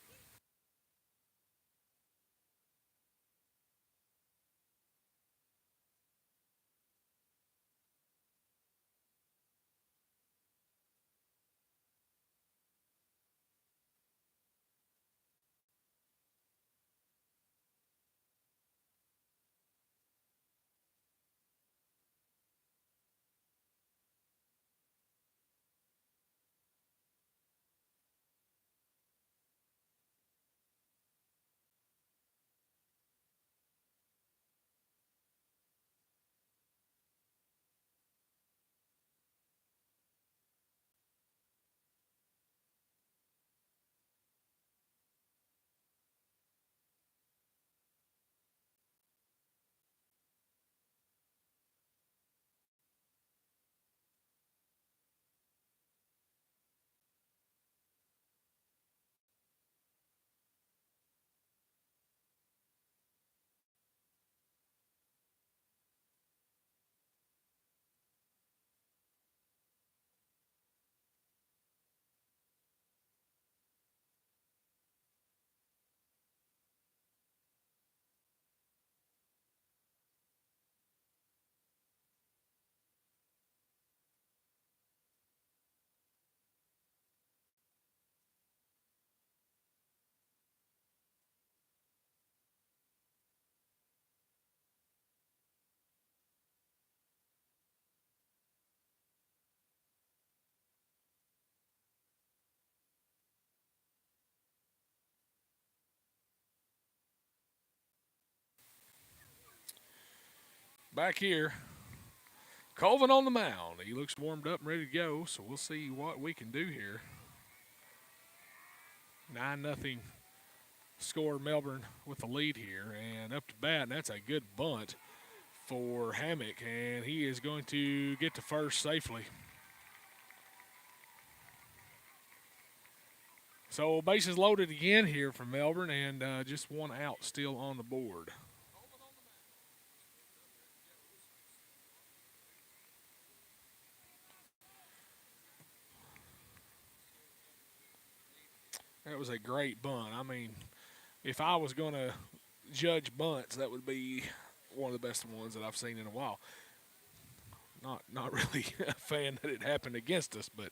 Back here, Colvin on the mound. He looks warmed up and ready to go, so we'll see what we can do here. 9-0 score Melbourne with the lead here, and up to bat, and that's a good bunt for Hammock, and he is going to get to first safely. So bases loaded again here for Melbourne, and just one out still on the board. That was a great bunt. I mean, if I was going to judge bunts, that would be one of the best ones that I've seen in a while. Not really a fan that it happened against us, but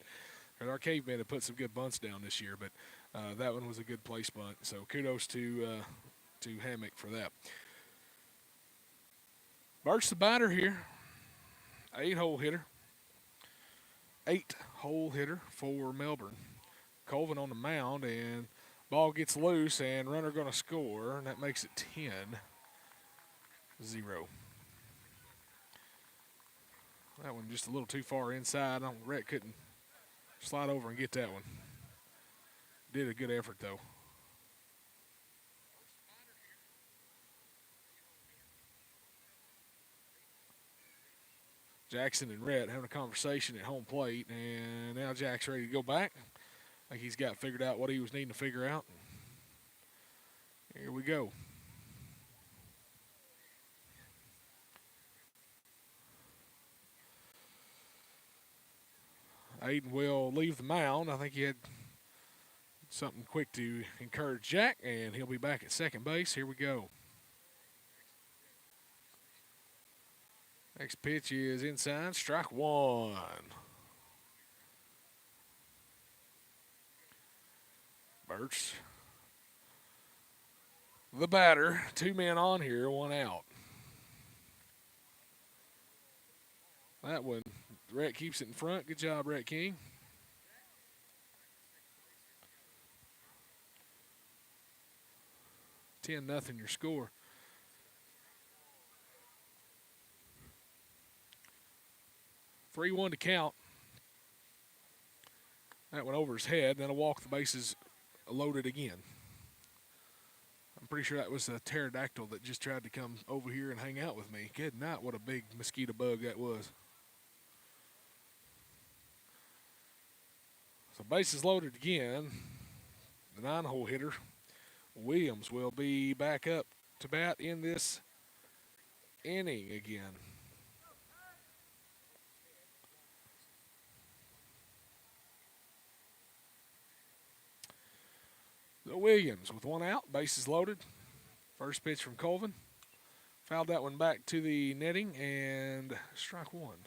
our cavemen have put some good bunts down this year. But that one was a good place bunt. So kudos to Hammock for that. Birch the batter here, 8-hole hitter. 8-hole hitter for Melbourne. Colvin on the mound, and ball gets loose, and runner going to score, and that makes it 10-0. That one just a little too far inside. Rhett couldn't slide over and get that one. Did a good effort, though. Jackson and Rhett having a conversation at home plate, and now Jack's ready to go back. I think he's got figured out what he was needing to figure out. Here we go. Aiden will leave the mound. I think he had something quick to encourage Jack, and he'll be back at second base. Here we go. Next pitch is inside, strike one. Birch, the batter. 2 men on here, 1 out. That one, Rhett keeps it in front. Good job, Rhett King. Nothing your score. Three one to count. That went over his head. Then a walk. The bases loaded again. I'm pretty sure that was a pterodactyl that just tried to come over here and hang out with me. Good night. What a big mosquito bug that was. So bases loaded again. The 9-hole hitter, Williams, will be back up to bat in this inning again. So Williams with 1 out, bases loaded. First pitch from Colvin. Fouled that one back to the netting, and strike one.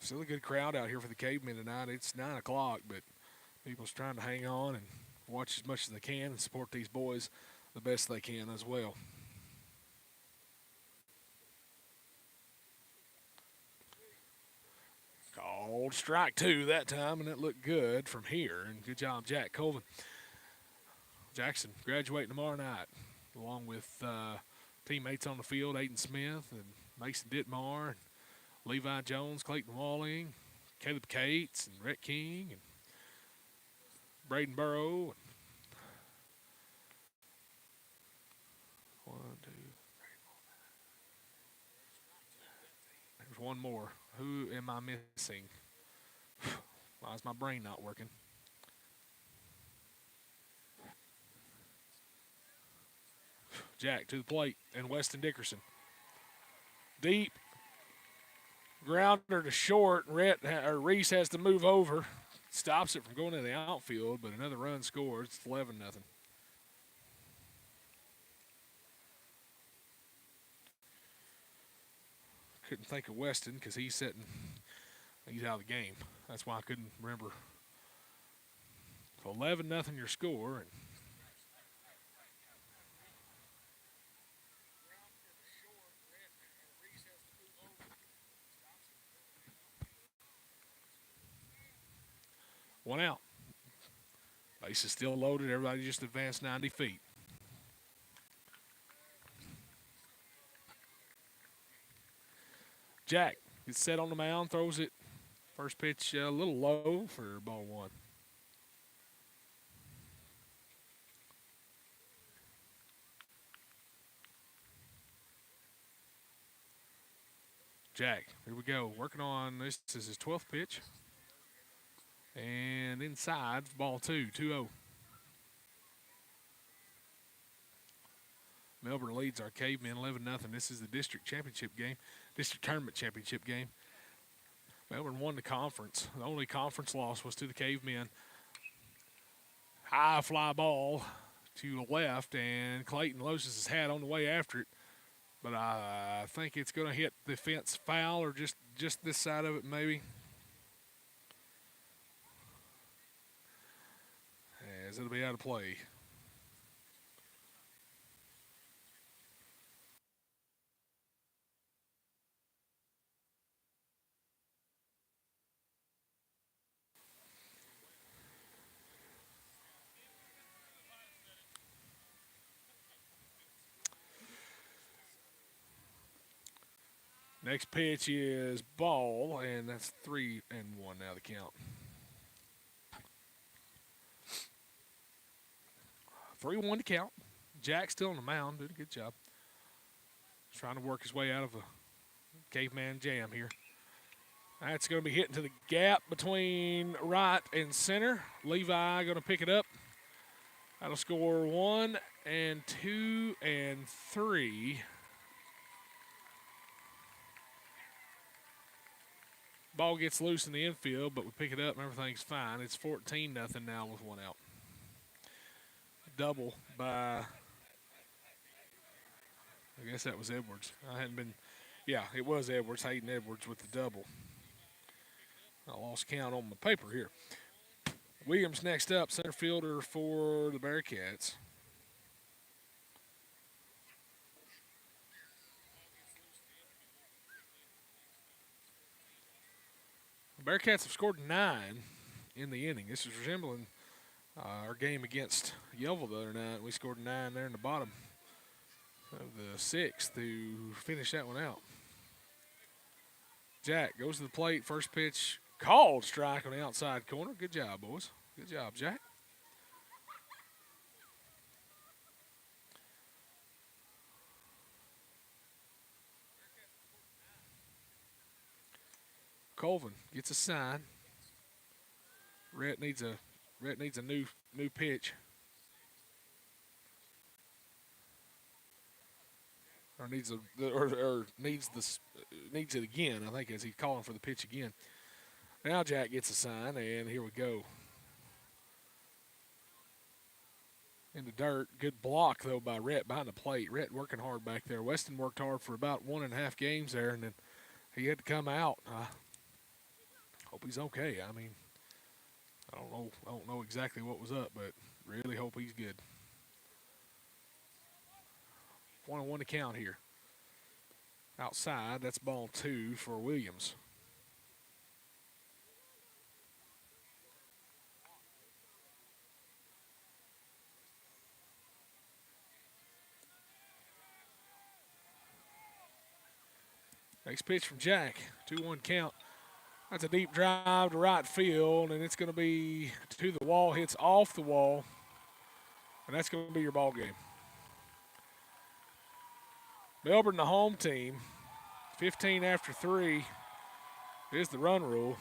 Still a good crowd out here for the Cavemen tonight. It's 9 o'clock, but people's trying to hang on and watch as much as they can and support these boys the best they can as well. Called strike 2 that time, and it looked good from here. And good job, Jack Colvin. Jackson graduating tomorrow night, along with teammates on the field, Aiden Smith and Mason Ditmar, and Levi Jones, Clayton Walling, Caleb Cates, and Rhett King, and Braden Burrow. One, two, three, 4. There's one more. Who am I missing? Why is my brain not working? Jack to the plate, and Weston Dickerson. Deep. Grounder to short. Reese has to move over. Stops it from going to the outfield, but another run scores. It's 11-0. Couldn't think of Weston because he's out of the game. That's why I couldn't remember. So 11-0 your score. And one out. Base is still loaded. Everybody just advanced 90 feet. Jack gets set on the mound, throws it. First pitch a little low for ball one. Jack, here we go. Working on this. This is his 12th pitch. And inside, ball 2, 2-0. Melbourne leads our Cavemen 11-0. This is the district tournament championship game. Melbourne won the conference. The only conference loss was to the Cavemen. High fly ball to the left, and Clayton loses his hat on the way after it. But I think it's going to hit the fence foul, or just this side of it maybe. As it'll be out of play. Next pitch is ball, and that's 3-1 now the count. 3-1 to count. Jack still on the mound, did a good job. Trying to work his way out of a caveman jam here. That's going to be hitting to the gap between right and center. Levi going to pick it up. That'll score 1 and 2 and 3. Ball gets loose in the infield, but we pick it up and everything's fine. It's 14-0 now with 1 out. Double by, I guess that was Edwards. I hadn't been, yeah, it was Edwards, Hayden Edwards with the double. I lost count on my paper here. Williams next up, center fielder for the Bearcats. The Bearcats have scored 9 in the inning. This is resembling our game against Yellville the other night. We scored 9 there in the bottom of the 6th to finish that one out. Jack goes to the plate. First pitch called, strike on the outside corner. Good job, boys. Good job, Jack. Colvin gets a sign. Rhett needs a new pitch. Or needs it again, I think, as he's calling for the pitch again. Now Jack gets a sign, and here we go. In the dirt. Good block, though, by Rhett behind the plate. Rhett working hard back there. Weston worked hard for about 1.5 games there, and then he had to come out. Hope he's okay. I mean, I don't know exactly what was up, but really hope he's good. 1-1 to count here. Outside, that's ball 2 for Williams. Next pitch from Jack. 2-1 count. That's a deep drive to right field, and it's going to be to the wall. Hits off the wall, and that's going to be your ball game. Melbourne, the home team, 15 after 3 is the run rule.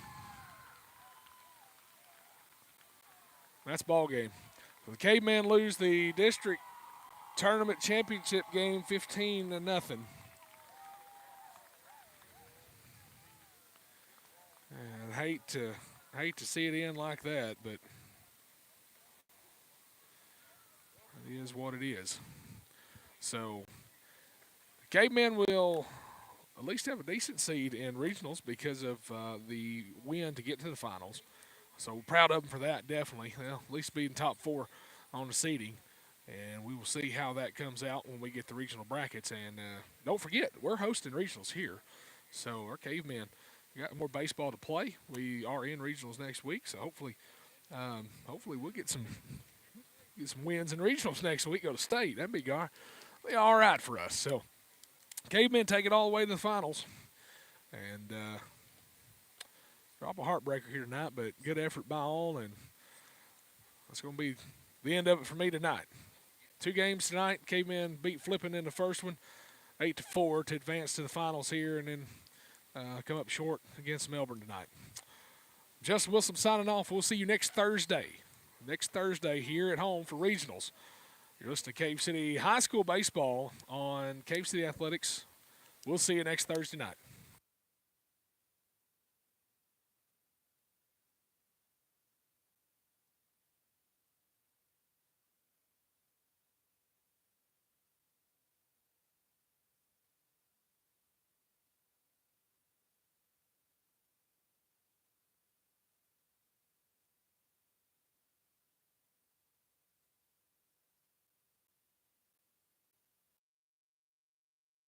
That's ball game. So the Cavemen lose the district tournament championship game 15-0. And I hate to see it end like that, but it is what it is. So the Cavemen will at least have a decent seed in regionals because of the win to get to the finals. So proud of them for that, definitely. Well, at least being top 4 on the seeding. And we will see how that comes out when we get the regional brackets. And don't forget, we're hosting regionals here. So our Cavemen got more baseball to play. We are in regionals next week, so hopefully we'll get some wins in regionals next week. Go to state. That'd be all right for us. So Cavemen take it all the way to the finals. And drop a heartbreaker here tonight, but good effort by all, and that's going to be the end of it for me tonight. 2 games tonight. Cavemen beat Flippin in the first one, 8-4 to advance to the finals here, and then come up short against Melbourne tonight. Justin Wilson signing off. We'll see you next Thursday. Next Thursday here at home for regionals. You're listening to Cave City High School Baseball on Cave City Athletics. We'll see you next Thursday night.